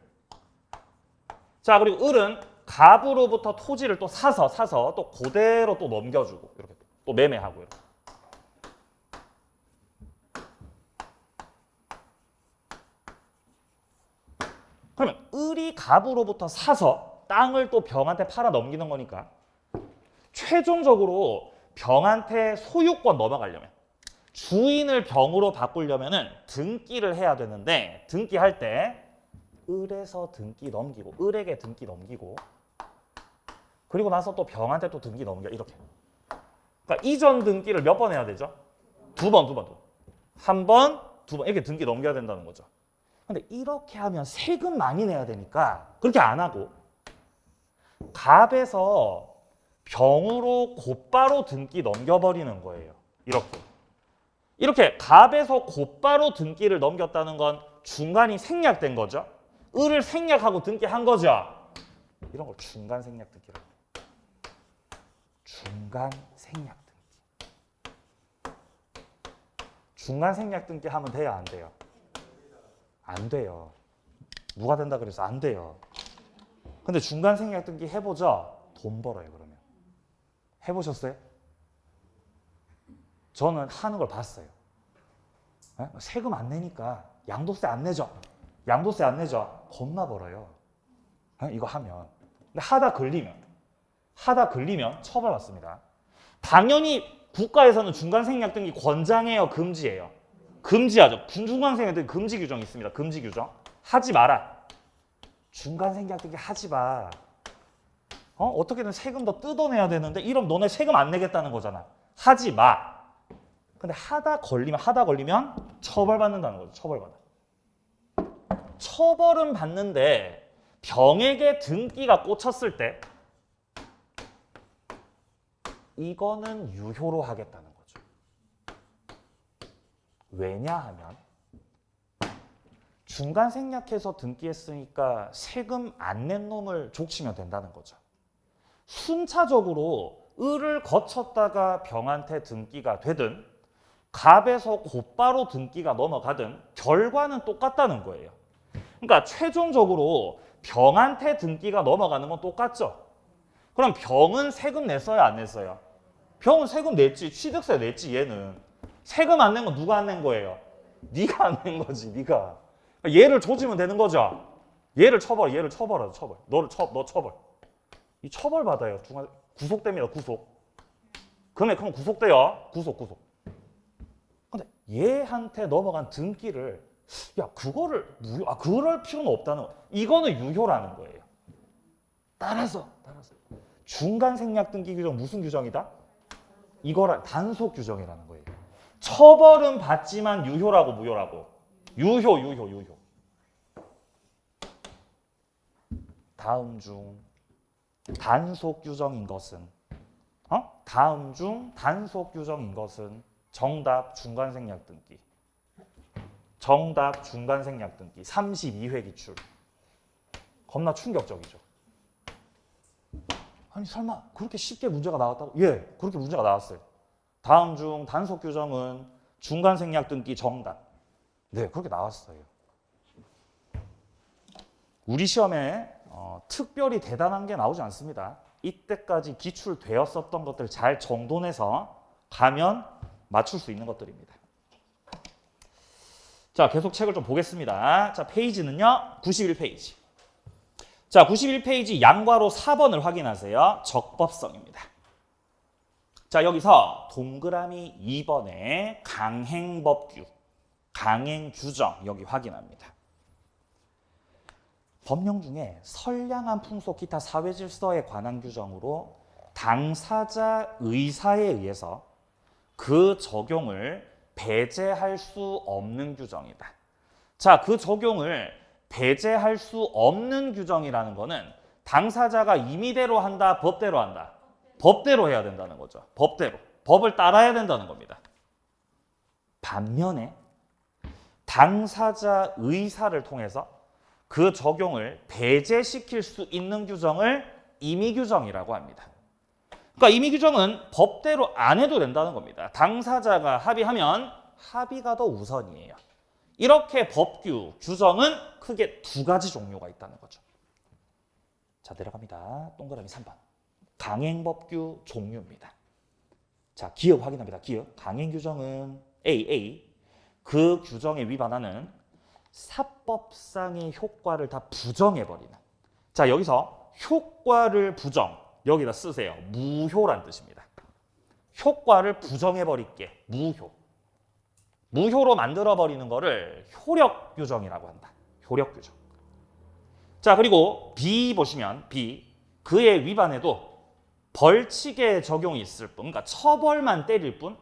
자, 그리고 을은 갑으로부터 토지를 또 사서 또 그대로 또 넘겨주고, 이렇게 또 매매하고, 이렇게. 그러면 을이 갑으로부터 사서 땅을 또 병한테 팔아 넘기는 거니까 최종적으로 병한테 소유권 넘어가려면, 주인을 병으로 바꾸려면은 등기를 해야 되는데, 등기할 때 을에서 등기 넘기고, 을에게 등기 넘기고, 그리고 나서 또 병한테 또 등기 넘겨, 이렇게. 그러니까 이전 등기를 몇 번 해야 되죠? 두 번. 한 번, 두 번 이렇게 등기 넘겨야 된다는 거죠. 근데 이렇게 하면 세금 많이 내야 되니까 그렇게 안 하고, 갑에서 병으로 곧바로 등기 넘겨버리는 거예요. 이렇게 갑에서 곧바로 등기를 넘겼다는 건 중간이 생략된 거죠. 을을 생략하고 등기한 거죠. 이런 걸 중간 생략 등기라고 해요. 중간 생략 등기. 중간 생략 등기 하면 돼요, 안 돼요? 안 돼요. 누가 된다 그래서 안 돼요. 근데 중간 생략 등기 해보죠? 돈 벌어요, 그러면. 해보셨어요? 저는 하는 걸 봤어요. 에? 세금 안 내니까 양도세 안 내죠? 겁나 벌어요. 에? 이거 하면. 근데 하다 걸리면 처벌받습니다. 당연히 국가에서는 중간 생략 등기 권장해요, 금지해요? 금지하죠. 중간 생략 등기 금지 규정이 있습니다. 금지 규정. 하지 마라. 중간 생략 등기 하지 마. 어떻게든 세금 더 뜯어내야 되는데 이러면 너네 세금 안 내겠다는 거잖아. 하지 마. 근데 하다 걸리면 처벌받는다는 거죠. 처벌받아. 처벌은 받는데 병에게 등기가 꽂혔을 때 이거는 유효로 하겠다는 거죠. 왜냐하면 중간 생략해서 등기했으니까 세금 안 낸 놈을 족치면 된다는 거죠. 순차적으로 을을 거쳤다가 병한테 등기가 되든 갑에서 곧바로 등기가 넘어가든 결과는 똑같다는 거예요. 그러니까 최종적으로 병한테 등기가 넘어가는 건 똑같죠. 그럼 병은 세금 냈어요, 안 냈어요? 병은 세금 냈지, 취득세 냈지. 얘는 세금 안 낸 건 누가 안 낸 거예요? 네가 안 낸 거지, 네가. 그러니까 얘를 조지면 되는 거죠. 얘를 처벌하죠, 처벌. 너 처벌. 이 처벌 받아요. 구속됩니다, 구속. 금액 크면 구속돼요. 구속. 근데 얘한테 넘어간 등기를 야 그거를 그럴 필요는 없다는 거예요. 이거는 유효라는 거예요. 따라서 중간 생략 등기 규정 무슨 규정이다? 이거라 단속 규정이라는 거예요. 처벌은 받지만 유효라고 무효라고? 유효. 다음 중 단속 규정인 것은 다음 중 단속 규정인 것은 정답 중간 생략 등기. 정답 중간 생략 등기 32회 기출. 겁나 충격적이죠. 아니 설마 그렇게 쉽게 문제가 나왔다고? 예, 그렇게 문제가 나왔어요. 다음 중 단속 규정은 중간 생략 등기 정답. 네, 그렇게 나왔어요. 우리 시험에 특별히 대단한 게 나오지 않습니다. 이때까지 기출되었었던 것들 잘 정돈해서 가면 맞출 수 있는 것들입니다. 자, 계속 책을 좀 보겠습니다. 자, 페이지는요. 91페이지. 자, 91페이지 양괄호 4번을 확인하세요. 적법성입니다. 자, 여기서 동그라미 2번에 강행법규, 강행규정 여기 확인합니다. 법령 중에 선량한 풍속 기타 사회질서에 관한 규정으로 당사자 의사에 의해서 그 적용을 배제할 수 없는 규정이다. 자, 그 적용을 배제할 수 없는 규정이라는 거는 당사자가 임의대로 한다, 법대로 한다. 법대로 해야 된다는 거죠. 법대로. 법을 따라야 된다는 겁니다. 반면에 당사자 의사를 통해서 그 적용을 배제시킬 수 있는 규정을 임의규정이라고 합니다. 그러니까 임의규정은 법대로 안 해도 된다는 겁니다. 당사자가 합의하면 합의가 더 우선이에요. 이렇게 법규, 규정은 크게 두 가지 종류가 있다는 거죠. 자, 내려갑니다. 동그라미 3번. 강행법규 종류입니다. 자, 기억 확인합니다. 기억. 강행규정은 A. 그 규정에 위반하는 사법상의 효과를 다 부정해버리는. 자, 여기서 효과를 부정. 여기다 쓰세요. 무효란 뜻입니다. 효과를 부정해버릴게. 무효. 무효로 만들어버리는 거를 효력규정이라고 한다. 효력규정. 자, 그리고 B 보시면 B. 그에 위반해도 벌칙의 적용이 있을 뿐, 그러니까 처벌만 때릴 뿐,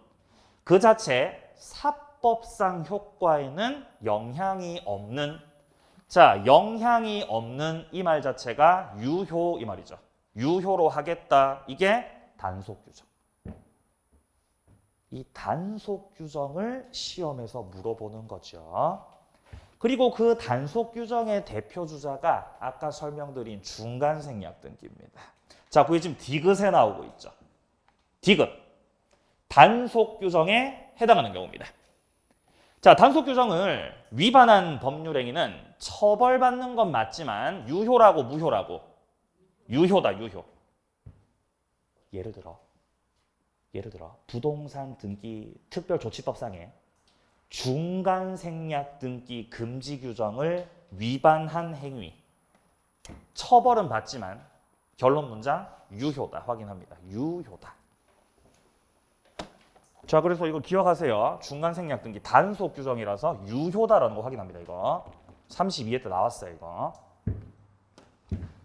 그 자체 사법상 효과에는 영향이 없는, 자, 영향이 없는 이 말 자체가 유효 이 말이죠. 유효로 하겠다. 이게 단속 규정. 이 단속 규정을 시험에서 물어보는 거죠. 그리고 그 단속 규정의 대표 주자가 아까 설명드린 중간 생략 등기입니다. 자, 그게 지금 디귿에 나오고 있죠. 디귿. 단속 규정에 해당하는 경우입니다. 자, 단속 규정을 위반한 법률 행위는 처벌받는 건 맞지만 유효라고 무효라고? 유효다, 유효. 예를 들어 부동산 등기 특별조치법상에 중간 생략 등기 금지 규정을 위반한 행위. 처벌은 받지만 결론 문장 유효다. 확인합니다. 유효다. 자, 그래서 이거 기억하세요. 중간 생략 등기 단속 규정이라서 유효다라는 거 확인합니다. 이거 32회 때 나왔어요. 이거.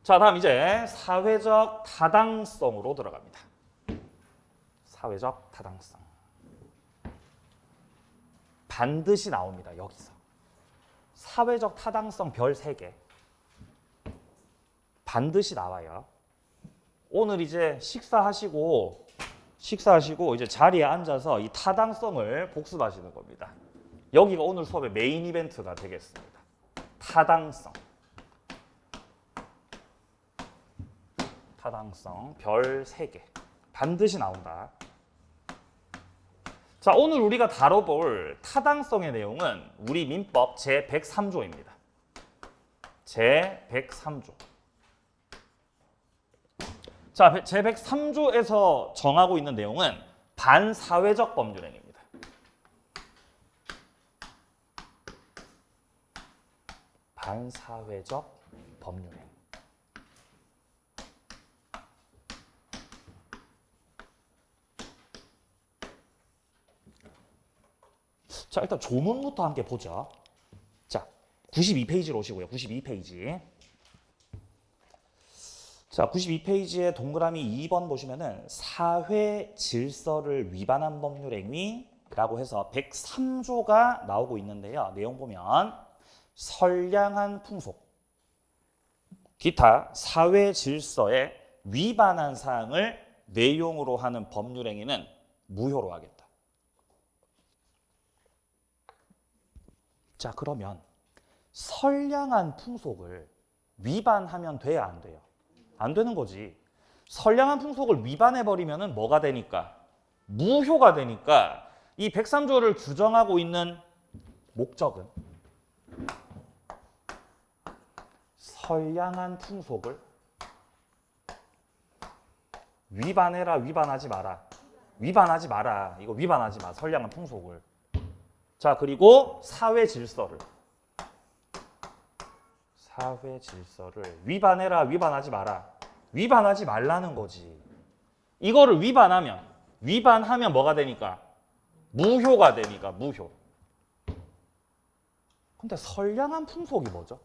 자, 다음 이제 사회적 타당성으로 들어갑니다. 사회적 타당성. 반드시 나옵니다. 여기서. 사회적 타당성 별 3개. 반드시 나와요. 오늘 이제 식사하시고 이제 자리에 앉아서 이 타당성을 복습하시는 겁니다. 여기가 오늘 수업의 메인 이벤트가 되겠습니다. 타당성. 타당성 별 3개. 반드시 나온다. 자, 오늘 우리가 다뤄볼 타당성의 내용은 우리 민법 제103조입니다. 제103조. 자, 제103조에서 정하고 있는 내용은 반사회적 법률행위입니다. 반사회적 법률행위. 자, 일단 조문부터 함께 보죠. 자, 92페이지로 오시고요. 92페이지. 자, 92페이지에 동그라미 2번 보시면은 사회 질서를 위반한 법률 행위라고 해서 103조가 나오고 있는데요. 내용 보면 선량한 풍속, 기타 사회 질서에 위반한 사항을 내용으로 하는 법률 행위는 무효로 하겠다. 자, 그러면 선량한 풍속을 위반하면 돼야 안 돼요? 안 되는 거지. 선량한 풍속을 위반해버리면 뭐가 되니까? 무효가 되니까 이 103조를 규정하고 있는 목적은 선량한 풍속을 위반해라, 위반하지 마라. 위반하지 마라. 이거 위반하지 마. 선량한 풍속을. 자, 그리고 사회 질서를 위반해라, 위반하지 마라. 위반하지 말라는 거지. 이거를 위반하면 뭐가 되니까? 무효가 되니까 무효. 근데 선량한 풍속이 뭐죠?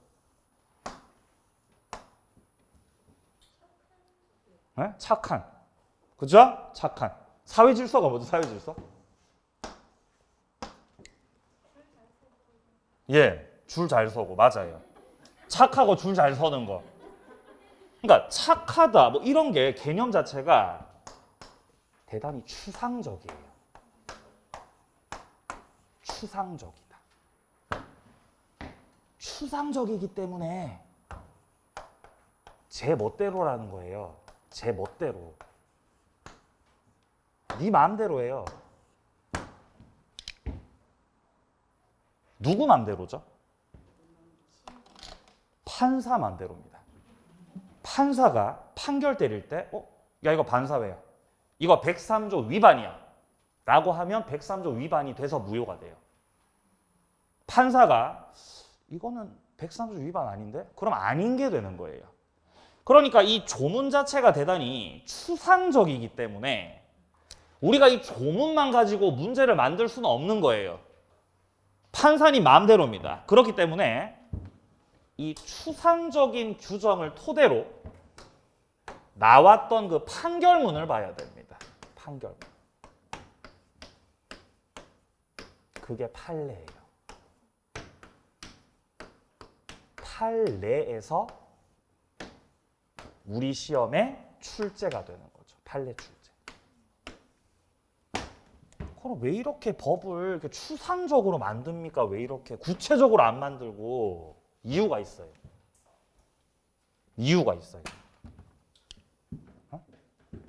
네? 착한. 그죠? 착한. 사회 질서가 뭐죠? 사회 질서? 예, 줄 잘 서고. 맞아요. 착하고 줄 잘 서는 거. 그러니까 착하다 뭐 이런 게 개념 자체가 대단히 추상적이에요. 추상적이다. 추상적이기 때문에 제 멋대로라는 거예요. 제 멋대로. 네 마음대로예요. 누구 마음대로죠? 판사 마음대로입니다. 판사가 판결 때릴 때 야 이거 반사회야. 이거 103조 위반이야. 라고 하면 103조 위반이 돼서 무효가 돼요. 판사가 이거는 103조 위반 아닌데? 그럼 아닌 게 되는 거예요. 그러니까 이 조문 자체가 대단히 추상적이기 때문에 우리가 이 조문만 가지고 문제를 만들 수는 없는 거예요. 판사님 마음대로입니다. 그렇기 때문에 이 추상적인 규정을 토대로 나왔던 그 판결문을 봐야 됩니다. 판결문. 그게 판례예요. 판례에서 우리 시험에 출제가 되는 거죠. 판례 출제. 그럼 왜 이렇게 법을 이렇게 추상적으로 만듭니까? 왜 이렇게 구체적으로 안 만들고? 이유가 있어요. 이유가 있어요.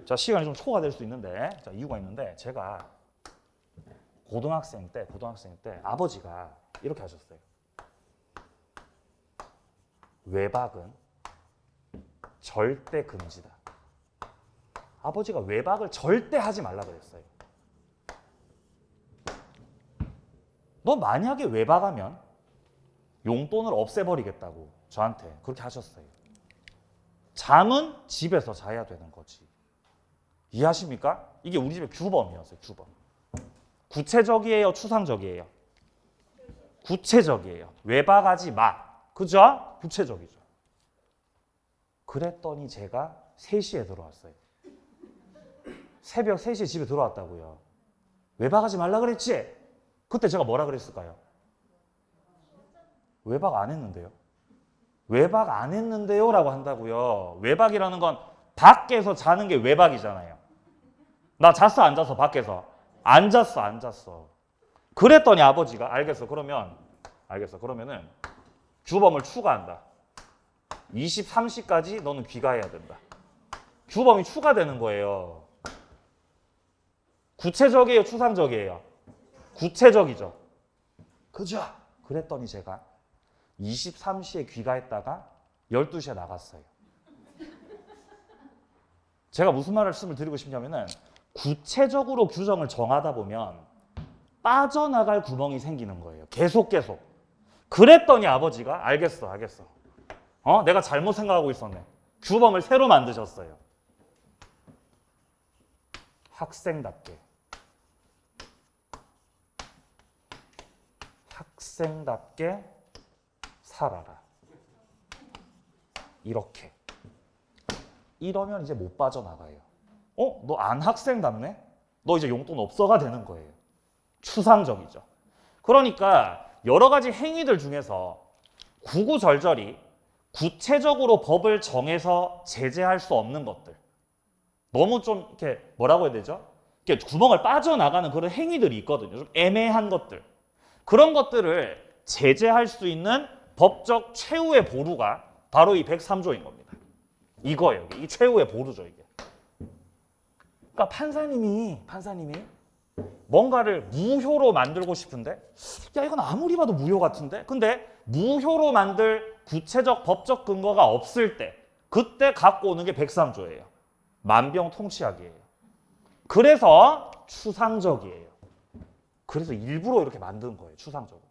자, 시간이 좀 초과될 수 있는데, 자, 이유가 있는데, 제가 고등학생 때 아버지가 이렇게 하셨어요. 외박은 절대 금지다. 아버지가 외박을 절대 하지 말라 그랬어요. 너 만약에 외박하면 용돈을 없애버리겠다고 저한테 그렇게 하셨어요. 잠은 집에서 자야 되는 거지. 이해하십니까? 이게 우리 집의 규범이었어요. 규범. 구체적이에요? 추상적이에요? 구체적이에요. 외박하지 마. 그죠? 구체적이죠. 그랬더니 제가 3시에 들어왔어요. 새벽 3시에 집에 들어왔다고요. 외박하지 말라 그랬지? 그때 제가 뭐라 그랬을까요? 외박 안 했는데요. 외박 안 했는데요 라고 한다고요. 외박이라는 건 밖에서 자는 게 외박이잖아요. 나 잤어 안 잤어? 밖에서? 안 잤어. 그랬더니 아버지가 그러면은 규범을 추가한다. 23시까지 너는 귀가해야 된다. 규범이 추가되는 거예요. 구체적이에요? 추상적이에요? 구체적이죠. 그죠? 그랬더니 제가 23시에 귀가했다가 12시에 나갔어요. 제가 무슨 말씀을 드리고 싶냐면은 구체적으로 규정을 정하다 보면 빠져나갈 구멍이 생기는 거예요. 계속. 그랬더니 아버지가 알겠어. 내가 잘못 생각하고 있었네. 규범을 새로 만드셨어요. 학생답게. 학생답게 살아라. 이렇게. 이러면 이제 못 빠져나가요. 너 안 학생답네? 너 이제 용돈 없어가 되는 거예요. 추상적이죠. 그러니까 여러 가지 행위들 중에서 구구절절히 구체적으로 법을 정해서 제재할 수 없는 것들. 너무 좀 이렇게 뭐라고 해야 되죠? 이렇게 구멍을 빠져나가는 그런 행위들이 있거든요. 좀 애매한 것들. 그런 것들을 제재할 수 있는 법적 최후의 보루가 바로 이 103조인 겁니다. 이거예요. 이 최후의 보루죠, 이게. 그러니까 판사님이 뭔가를 무효로 만들고 싶은데 야, 이건 아무리 봐도 무효 같은데? 근데 무효로 만들 구체적 법적 근거가 없을 때 그때 갖고 오는 게 103조예요. 만병통치약이에요. 그래서 추상적이에요. 그래서 일부러 이렇게 만든 거예요. 추상적으로.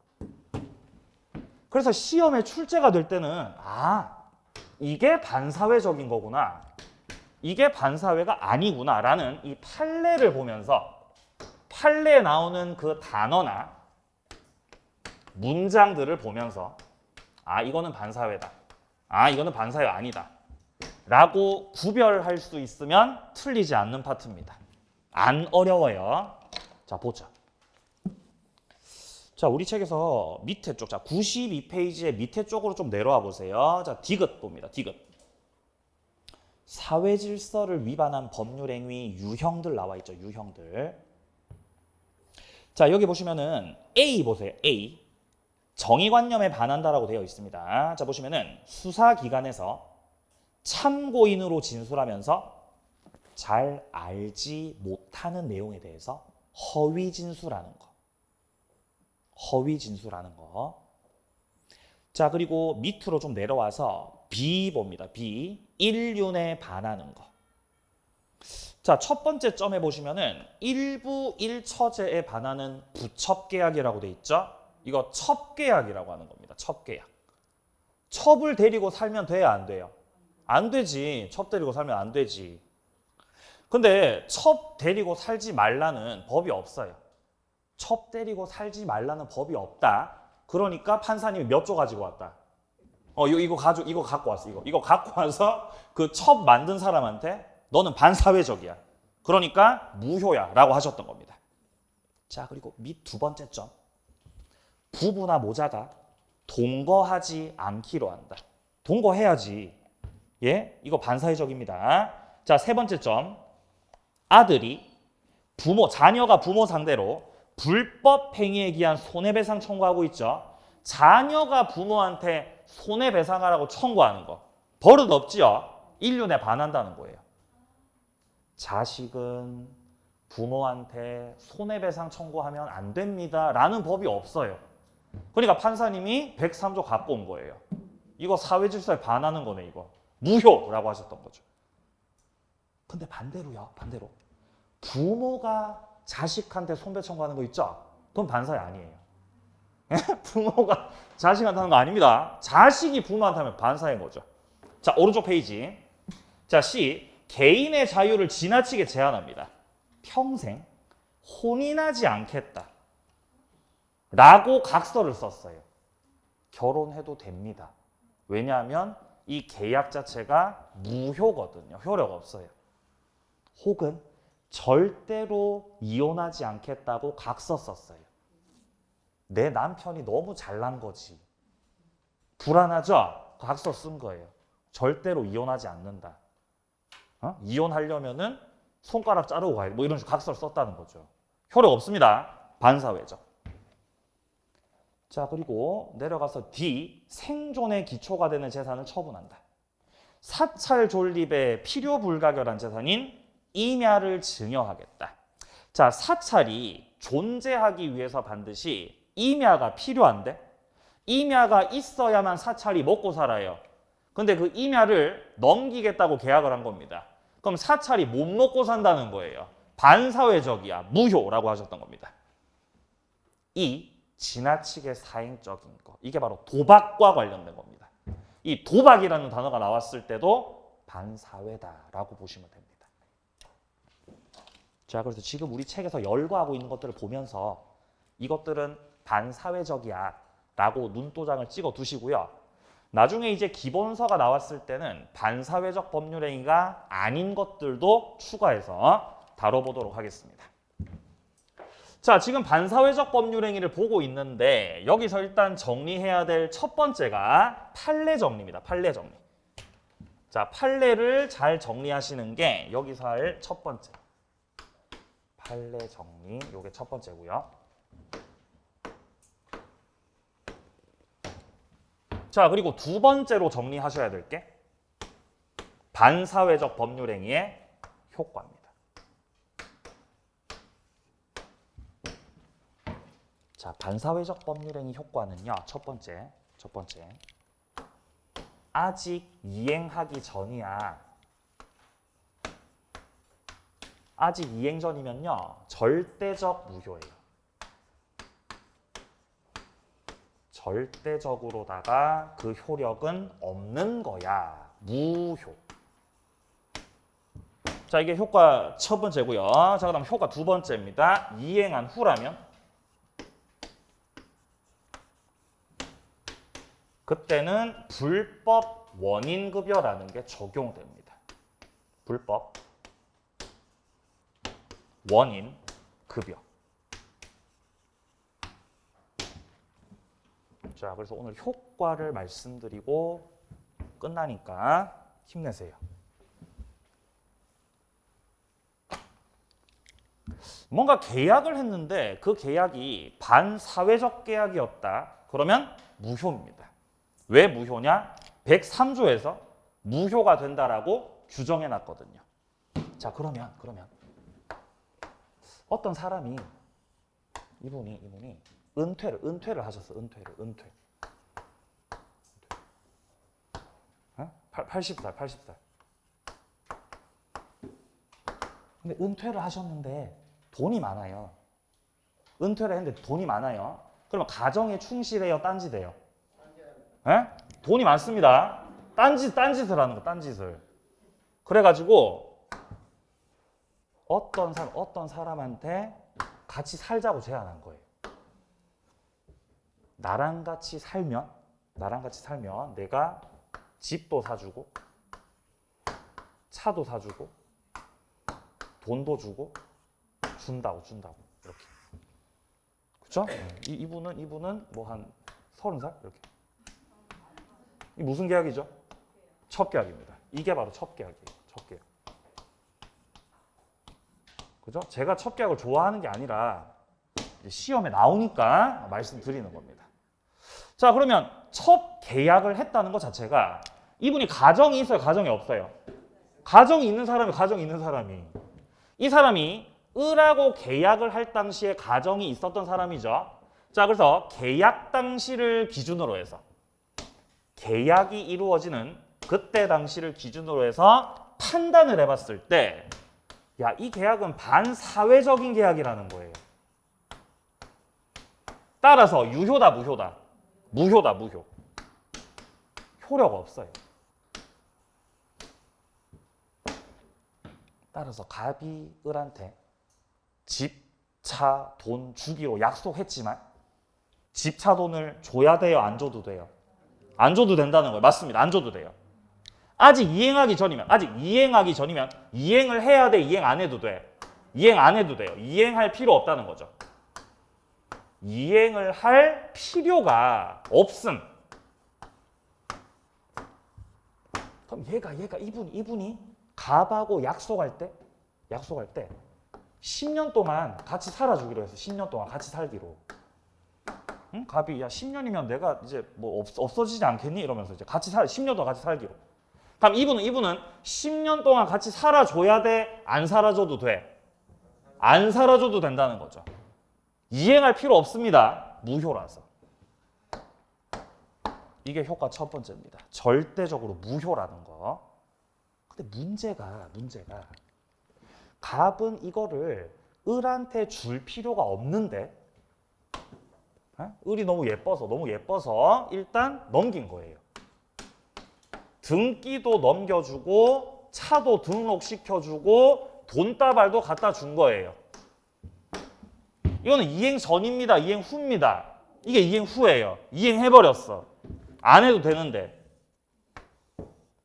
그래서 시험에 출제가 될 때는 이게 반사회적인 거구나. 이게 반사회가 아니구나 라는 이 판례를 보면서 판례에 나오는 그 단어나 문장들을 보면서 이거는 반사회다. 이거는 반사회 아니다. 라고 구별할 수 있으면 틀리지 않는 파트입니다. 안 어려워요. 자, 보자. 자, 우리 책에서 밑에 쪽, 자, 92페이지의 밑에 쪽으로 좀 내려와 보세요. 자, 디귿 봅니다. 디귿. 사회 질서를 위반한 법률 행위 유형들 나와 있죠. 유형들. 자, 여기 보시면은 A 보세요. A. 정의관념에 반한다라고 되어 있습니다. 자, 보시면은 수사기관에서 참고인으로 진술하면서 잘 알지 못하는 내용에 대해서 허위 진술하는 거. 허위 진술하는 거. 자, 그리고 밑으로 좀 내려와서 B 봅니다. B. 일륜에 반하는 거. 자, 첫 번째 점에 보시면은 일부 일처제에 반하는 부첩계약이라고 돼 있죠. 이거 첩계약이라고 하는 겁니다. 첩계약. 첩을 데리고 살면 돼야 안 돼요? 안 되지. 첩 데리고 살면 안 되지. 근데 첩 데리고 살지 말라는 법이 없어요. 첩 데리고 살지 말라는 법이 없다. 그러니까 판사님이 몇 조 가지고 왔다. 이거 갖고 왔어. 이거 갖고 와서 그 첩 만든 사람한테 너는 반사회적이야. 그러니까 무효야라고 하셨던 겁니다. 자, 그리고 밑 두 번째 점. 부부나 모자가 동거하지 않기로 한다. 동거해야지. 예, 이거 반사회적입니다. 자, 세 번째 점. 아들이 자녀가 부모 상대로 불법 행위에 기한 손해배상 청구하고 있죠. 자녀가 부모한테 손해배상하라고 청구하는 거. 버릇 없지요. 인륜에 반한다는 거예요. 자식은 부모한테 손해배상 청구하면 안 됩니다. 라는 법이 없어요. 그러니까 판사님이 103조 갖고 온 거예요. 이거 사회질서에 반하는 거네, 이거. 무효라고 하셨던 거죠. 근데 반대로요. 반대로. 부모가 자식한테 손배 청구하는 거 있죠? 그건 반사회 아니에요. 부모가 자식한테 하는 거 아닙니다. 자식이 부모한테 하면 반사회인 거죠. 자, 오른쪽 페이지. 자, C. 개인의 자유를 지나치게 제한합니다. 평생 혼인하지 않겠다. 라고 각서를 썼어요. 결혼해도 됩니다. 왜냐하면 이 계약 자체가 무효거든요. 효력 없어요. 혹은 절대로 이혼하지 않겠다고 각서 썼어요. 내 남편이 너무 잘난 거지. 불안하죠? 각서 쓴 거예요. 절대로 이혼하지 않는다. 이혼하려면은 손가락 자르고 가야 돼. 뭐 이런 식으로 각서를 썼다는 거죠. 효력 없습니다. 반사회적. 자, 그리고 내려가서 D. 생존의 기초가 되는 재산을 처분한다. 사찰 존립에 필요 불가결한 재산인 임야를 증여하겠다. 자, 사찰이 존재하기 위해서 반드시 임야가 필요한데 임야가 있어야만 사찰이 먹고 살아요. 근데 그 임야를 넘기겠다고 계약을 한 겁니다. 그럼 사찰이 못 먹고 산다는 거예요. 반사회적이야. 무효라고 하셨던 겁니다. 이 지나치게 사행적인 거. 이게 바로 도박과 관련된 겁니다. 이 도박이라는 단어가 나왔을 때도 반사회다라고 보시면 됩니다. 자, 그래서 지금 우리 책에서 열거하고 있는 것들을 보면서 이것들은 반사회적이야 라고 눈도장을 찍어 두시고요. 나중에 이제 기본서가 나왔을 때는 반사회적 법률행위가 아닌 것들도 추가해서 다뤄보도록 하겠습니다. 자, 지금 반사회적 법률행위를 보고 있는데 여기서 일단 정리해야 될 첫 번째가 판례 정리입니다. 판례 정리. 자, 판례를 잘 정리하시는 게 여기서 할 첫 번째. 판례 정리, 요게 첫 번째고요. 자, 그리고 두 번째로 정리하셔야 될 게 반사회적 법률행위의 효과입니다. 자, 반사회적 법률행위 효과는요. 첫 번째. 아직 이행하기 전이야. 아직 이행 전이면요. 절대적 무효예요. 절대적으로다가 그 효력은 없는 거야. 무효. 자, 이게 효과 첫 번째고요. 자, 그다음 효과 두 번째입니다. 이행한 후라면 그때는 불법 원인급여라는 게 적용됩니다. 불법 원인급여. 자, 그래서 오늘 효과를 말씀드리고 끝나니까 힘내세요. 뭔가 계약을 했는데 그 계약이 반사회적 계약이었다. 그러면 무효입니다. 왜 무효냐? 103조에서 무효가 된다라고 규정해 놨거든요. 자, 그러면 어떤 사람이 이분이 은퇴를 하셨어. 은퇴. 80살. 근데 은퇴를 하셨는데 돈이 많아요. 은퇴를 했는데 돈이 많아요. 그러면 가정에 충실해요, 딴짓해요? 에? 돈이 많습니다. 딴짓을 하는 거, 딴짓을. 그래가지고 어떤 사람한테 같이 살자고 제안한 거예요. 나랑 같이 살면 내가 집도 사주고 차도 사주고 돈도 주고 준다고 이렇게. 그렇죠? 이분은 뭐 한 30살 이렇게. 이 무슨 계약이죠? 첫 계약입니다. 이게 바로 첫 계약이에요. 첫 계약. 그죠? 제가 첫 계약을 좋아하는 게 아니라 시험에 나오니까 말씀드리는 겁니다. 자, 그러면 첫 계약을 했다는 것 자체가 이분이 가정이 있어요, 가정이 없어요? 가정이 있는 사람이. 이 사람이 을하고 계약을 할 당시에 가정이 있었던 사람이죠. 자, 그래서 계약 당시를 기준으로 해서 계약이 이루어지는 그때 당시를 기준으로 해서 판단을 해봤을 때 야, 이 계약은 반사회적인 계약이라는 거예요. 따라서 유효다, 무효다? 무효다, 무효. 효력 없어요. 따라서 갑이 을한테 집, 차, 돈 주기로 약속했지만 집, 차, 돈을 줘야 돼요, 안 줘도 돼요? 안 줘도 된다는 거예요. 맞습니다. 안 줘도 돼요. 아직 이행하기 전이면 이행을 해야 돼, 이행 안 해도 돼? 이행 안 해도 돼요. 이행할 필요 없다는 거죠. 이행을 할 필요가 없음. 그럼 이분이 갑하고 약속할 때 10년 동안 같이 살아주기로 했어. 10년 동안 같이 살기로. 응? 갑이 야 10년이면 내가 이제 뭐 없어지지 않겠니? 이러면서 이제 10년 동안 같이 살기로. 그럼 이분은 10년 동안 같이 살아줘야 돼? 안 살아줘도 돼? 안 살아줘도 된다는 거죠. 이행할 필요 없습니다. 무효라서. 이게 효과 첫 번째입니다. 절대적으로 무효라는 거. 근데 문제가 갑은 이거를 을한테 줄 필요가 없는데 을이 너무 예뻐서 일단 넘긴 거예요. 등기도 넘겨주고 차도 등록시켜주고 돈다발도 갖다 준 거예요. 이거는 이행 전입니다. 이행 후입니다. 이게 이행 후예요. 이행해버렸어. 안 해도 되는데.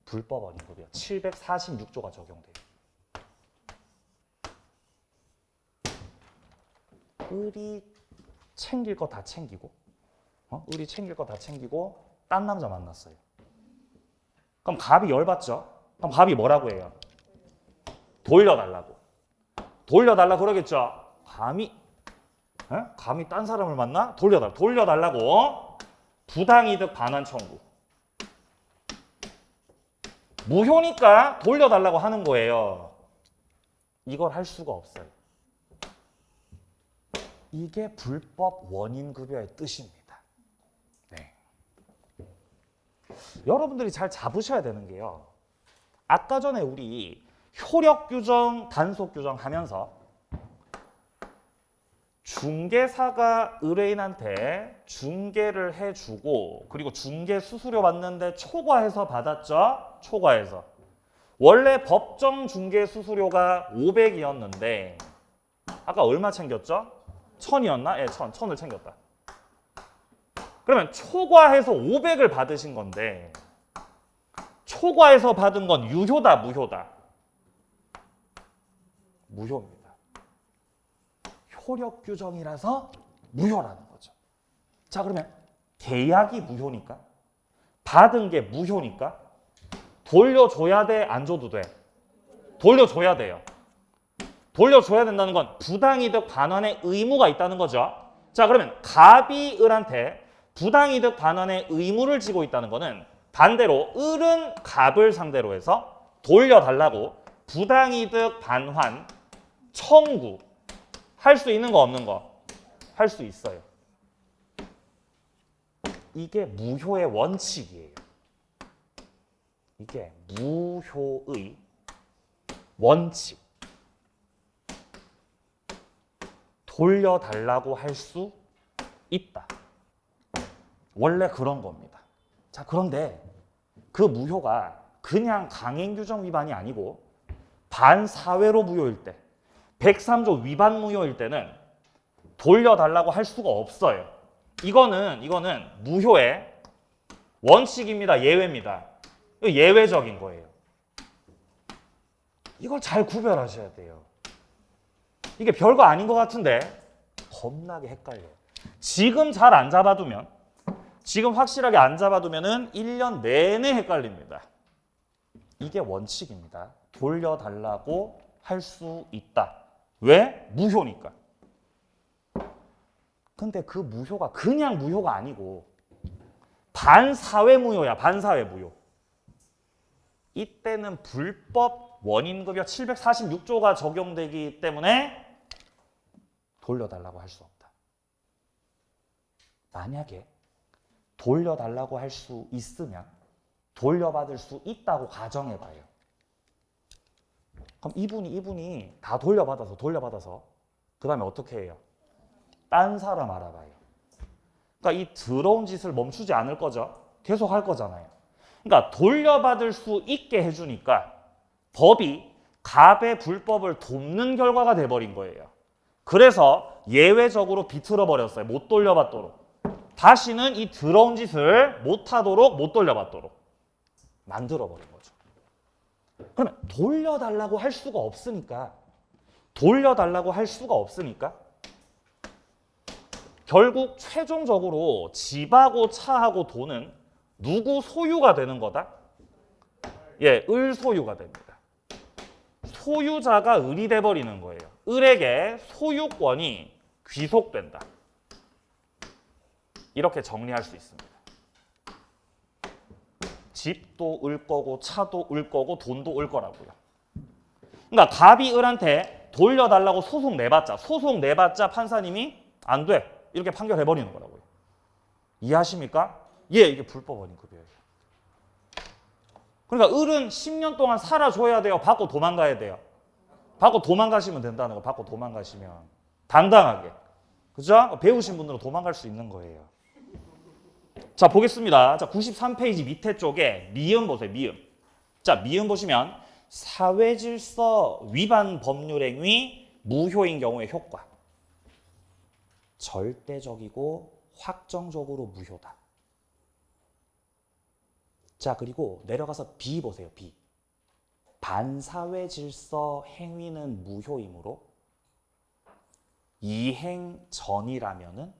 불법 원인급여 746조가 적용돼요. 을이 챙길 거 다 챙기고, 을이 챙길 거 다 챙기고 딴 남자 만났어요. 그럼 갑이 열받죠? 그럼 갑이 뭐라고 해요? 돌려달라고. 돌려달라 그러겠죠? 감히 딴 사람을 만나? 돌려달라고. 부당이득 반환 청구. 무효니까 돌려달라고 하는 거예요. 이걸 할 수가 없어요. 이게 불법 원인급여의 뜻입니다. 네. 여러분들이 잘 잡으셔야 되는 게요. 아까 전에 우리 효력 규정, 단속 규정 하면서 중개사가 의뢰인한테 중개를 해주고 그리고 중개 수수료 받는데 초과해서 받았죠? 초과해서. 원래 법정 중개 수수료가 500이었는데 아까 얼마 챙겼죠? 1000이었나? 예, 1000을 챙겼다. 그러면 초과해서 500을 받으신 건데 초과해서 받은 건 유효다, 무효다? 무효입니다. 효력 규정이라서 무효라는 거죠. 자, 그러면 계약이 무효니까 받은 게 무효니까 돌려줘야 돼, 안 줘도 돼? 돌려줘야 돼요. 돌려줘야 된다는 건 부당이득 반환의 의무가 있다는 거죠. 자, 그러면 갑이 을한테 부당이득 반환의 의무를 지고 있다는 거는 반대로 을은 갑을 상대로 해서 돌려달라고 부당이득 반환 청구 할 수 있는 거 없는 거? 할 수 있어요. 이게 무효의 원칙이에요. 이게 무효의 원칙. 돌려달라고 할 수 있다. 원래 그런 겁니다. 자, 그런데 그 무효가 그냥 강행규정 위반이 아니고 반사회로 무효일 때 103조 위반 무효일 때는 돌려달라고 할 수가 없어요. 이거는 무효의 원칙입니다. 예외입니다. 예외적인 거예요. 이걸 잘 구별하셔야 돼요. 이게 별거 아닌 것 같은데 겁나게 헷갈려요. 지금 잘 안 잡아두면 지금 확실하게 안 잡아두면은 1년 내내 헷갈립니다. 이게 원칙입니다. 돌려달라고 할 수 있다. 왜? 무효니까. 근데 그 무효가 그냥 무효가 아니고 반사회 무효야. 반사회 무효. 이때는 불법 원인급여 746조가 적용되기 때문에 돌려달라고 할 수 없다. 만약에 돌려달라고 할 수 있으면 돌려받을 수 있다고 가정해봐요. 그럼 이분이 다 돌려받아서 그 다음에 어떻게 해요? 딴 사람 알아봐요. 그러니까 이 더러운 짓을 멈추지 않을 거죠. 계속 할 거잖아요. 그러니까 돌려받을 수 있게 해주니까 법이 갑의 불법을 돕는 결과가 돼버린 거예요. 그래서 예외적으로 비틀어 버렸어요. 못 돌려받도록. 다시는 이 더러운 짓을 못하도록 못 돌려받도록 만들어 버린 거죠. 그러면 돌려달라고 할 수가 없으니까 결국 최종적으로 집하고 차하고 돈은 누구 소유가 되는 거다? 예, 을 소유가 됩니다. 소유자가 을이 돼버리는 거예요. 을에게 소유권이 귀속된다. 이렇게 정리할 수 있습니다. 집도 을 거고 차도 을 거고 돈도 을 거라고요. 그러니까 갑이 을한테 돌려달라고 소송 내봤자 판사님이 안 돼. 이렇게 판결해버리는 거라고요. 이해하십니까? 예, 이게 불법 원인급여예요. 그러니까 을은 10년 동안 살아줘야 돼요? 받고 도망가야 돼요? 받고 도망가시면 된다는 거. 받고 도망가시면 당당하게. 그죠? 배우신 분들은 도망갈 수 있는 거예요. 자, 보겠습니다. 자, 93페이지 밑에 쪽에 미음 보세요. 미음. 자, 미음 보시면 사회질서 위반 법률행위 무효인 경우의 효과. 절대적이고 확정적으로 무효다. 자, 그리고 내려가서 B 보세요. B. 반사회 질서 행위는 무효이므로 이행 전이라면은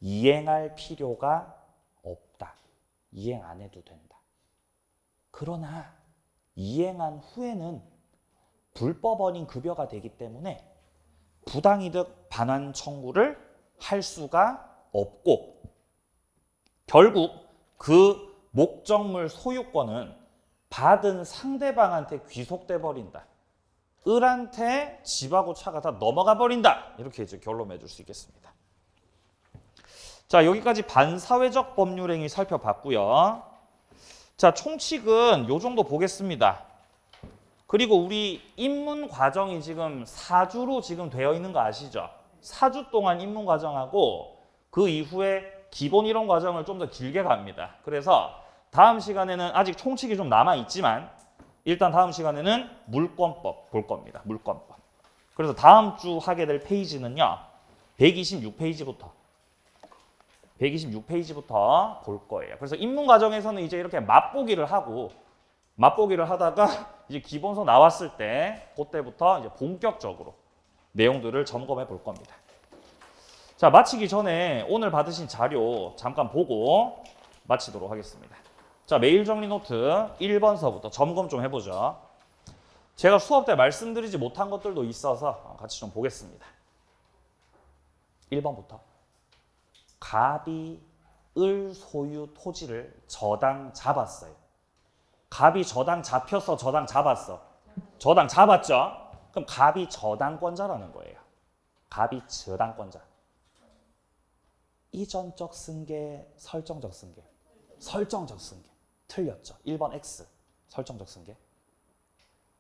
이행할 필요가 없다. 이행 안 해도 된다. 그러나 이행한 후에는 불법원인 급여가 되기 때문에 부당이득 반환 청구를 할 수가 없고 결국 그 목적물 소유권은 받은 상대방한테 귀속돼 버린다. 을한테 집하고 차가 다 넘어가 버린다. 이렇게 이제 결론 맺을 수 있겠습니다. 자, 여기까지 반사회적 법률행위 살펴봤고요. 자, 총칙은 요 정도 보겠습니다. 그리고 우리 입문 과정이 지금 4주로 지금 되어 있는 거 아시죠? 4주 동안 입문 과정하고 그 이후에 기본 이론 과정을 좀 더 길게 갑니다. 그래서 다음 시간에는 아직 총칙이 좀 남아 있지만 일단 다음 시간에는 물권법 볼 겁니다. 물권법. 그래서 다음 주 하게 될 페이지는요. 126페이지부터 볼 거예요. 그래서 입문 과정에서는 이제 이렇게 맛보기를 하다가 이제 기본서 나왔을 때 그때부터 이제 본격적으로 내용들을 점검해 볼 겁니다. 자, 마치기 전에 오늘 받으신 자료 잠깐 보고 마치도록 하겠습니다. 자, 메일 정리 노트 1번서부터 점검 좀 해보죠. 제가 수업 때 말씀드리지 못한 것들도 있어서 같이 좀 보겠습니다. 1번부터 갑이 을 소유 토지를 저당 잡았어요. 갑이 저당 잡혔어, 저당 잡았어? 저당 잡았죠? 그럼 갑이 저당권자라는 거예요. 갑이 저당권자. 이전적 승계, 설정적 승계. 설정적 승계. 틀렸죠. 1번 X. 설정적 승계.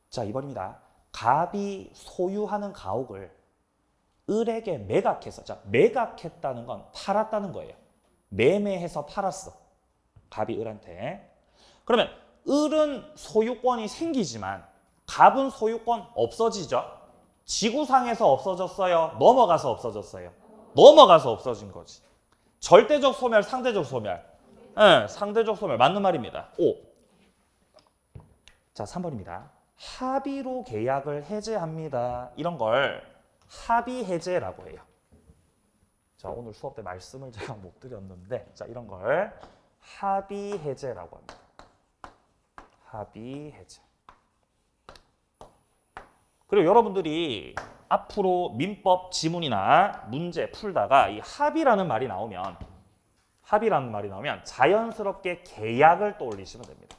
자, 2번입니다. 갑이 소유하는 가옥을 을에게 매각해서, 자, 매각했다는 건 팔았다는 거예요. 매매해서 팔았어. 갑이 을한테. 그러면 을은 소유권이 생기지만 갑은 소유권 없어지죠. 지구상에서 없어졌어요. 넘어가서 없어졌어요. 넘어가서 없어진 거지. 절대적 소멸, 상대적 소멸. 네, 상대적 소멸 맞는 말입니다. 5. 자, 3번입니다. 합의로 계약을 해제합니다. 이런 걸 합의 해제라고 해요. 자, 오늘 수업 때 말씀을 제가 못 드렸는데, 자, 이런 걸 합의 해제라고 합니다. 합의 해제. 그리고 여러분들이 앞으로 민법 지문이나 문제 풀다가 이 합의라는 말이 나오면 자연스럽게 계약을 떠올리시면 됩니다.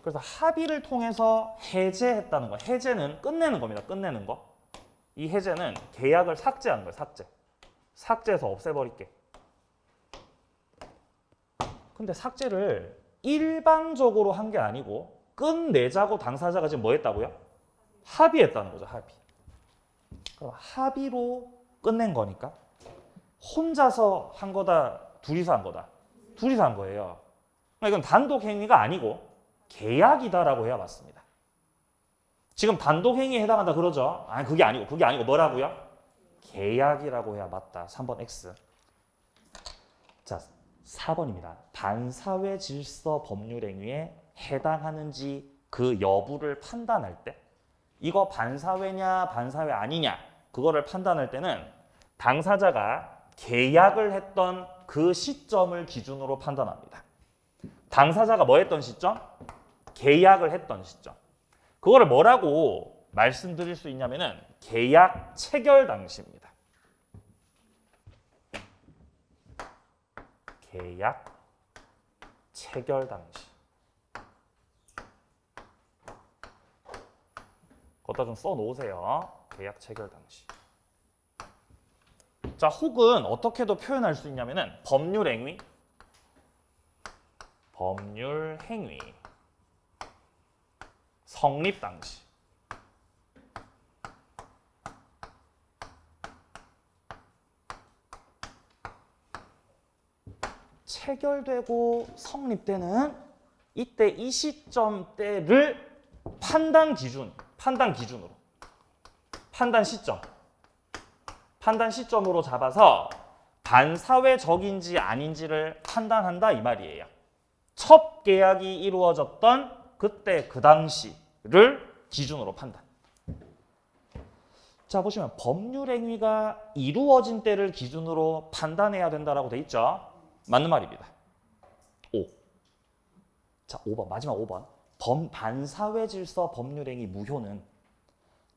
그래서 합의를 통해서 해제했다는 거. 해제는 끝내는 겁니다. 끝내는 거. 이 해제는 계약을 삭제하는 거예요. 삭제해서 없애버릴게. 근데 삭제를 일방적으로 한 게 아니고 끝내자고 당사자가 지금 뭐 했다고요? 합의했다는 거죠. 합의. 그럼 합의로 끝낸 거니까 혼자서 한 거다, 둘이서 한 거다? 둘이서 한 거예요. 그러니까 이건 단독 행위가 아니고 계약이다라고 해야 맞습니다. 지금 단독 행위에 해당한다 그러죠? 아니, 그게 아니고 뭐라고요? 계약이라고 해야 맞다. 3번 X. 자, 4번입니다. 반사회 질서 법률 행위에 해당하는지 그 여부를 판단할 때 이거 반사회냐 반사회 아니냐 그거를 판단할 때는 당사자가 계약을 했던 그 시점을 기준으로 판단합니다. 당사자가 뭐 했던 시점? 계약을 했던 시점. 그거를 뭐라고 말씀드릴 수 있냐면은 계약 체결 당시입니다. 계약 체결 당시. 거기다 좀 써놓으세요. 계약 체결 당시. 자, 혹은 어떻게도 표현할 수 있냐면은 법률 행위 성립 당시. 체결되고 성립되는 이때 이 시점대를 판단 시점, 판단 시점으로 잡아서 반사회적인지 아닌지를 판단한다 이 말이에요. 첫 계약이 이루어졌던 그때 그 당시를 기준으로 판단. 자 보시면 법률 행위가 이루어진 때를 기준으로 판단해야 된다라고 돼 있죠. 맞는 말입니다. 5. 자 5번 마지막 5번. 반사회 질서 법률 행위 무효는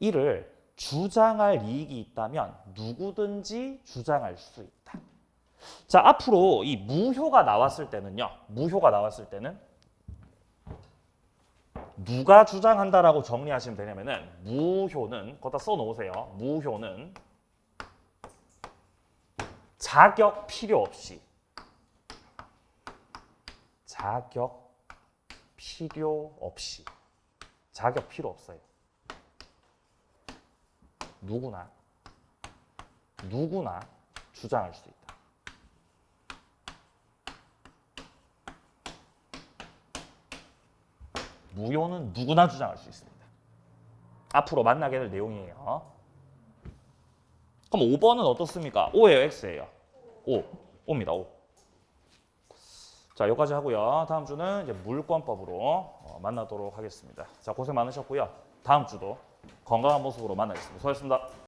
이를 주장할 이익이 있다면 누구든지 주장할 수 있다. 자 앞으로 이 무효가 나왔을 때는요. 무효가 나왔을 때는 누가 주장한다라고 정리하시면 되냐면은 무효는 거기다 써놓으세요. 무효는 자격 필요 없이 자격 필요 없어요. 누구나 주장할 수 있다. 무효는 누구나 주장할 수 있습니다. 앞으로 만나게 될 내용이에요. 그럼 5번은 어떻습니까? 5예요, X예요? 5입니다. 5. 자, 여기까지 하고요. 다음 주는 이제 물권법으로 만나도록 하겠습니다. 자, 고생 많으셨고요. 다음 주도 건강한 모습으로 만나겠습니다. 수고하셨습니다.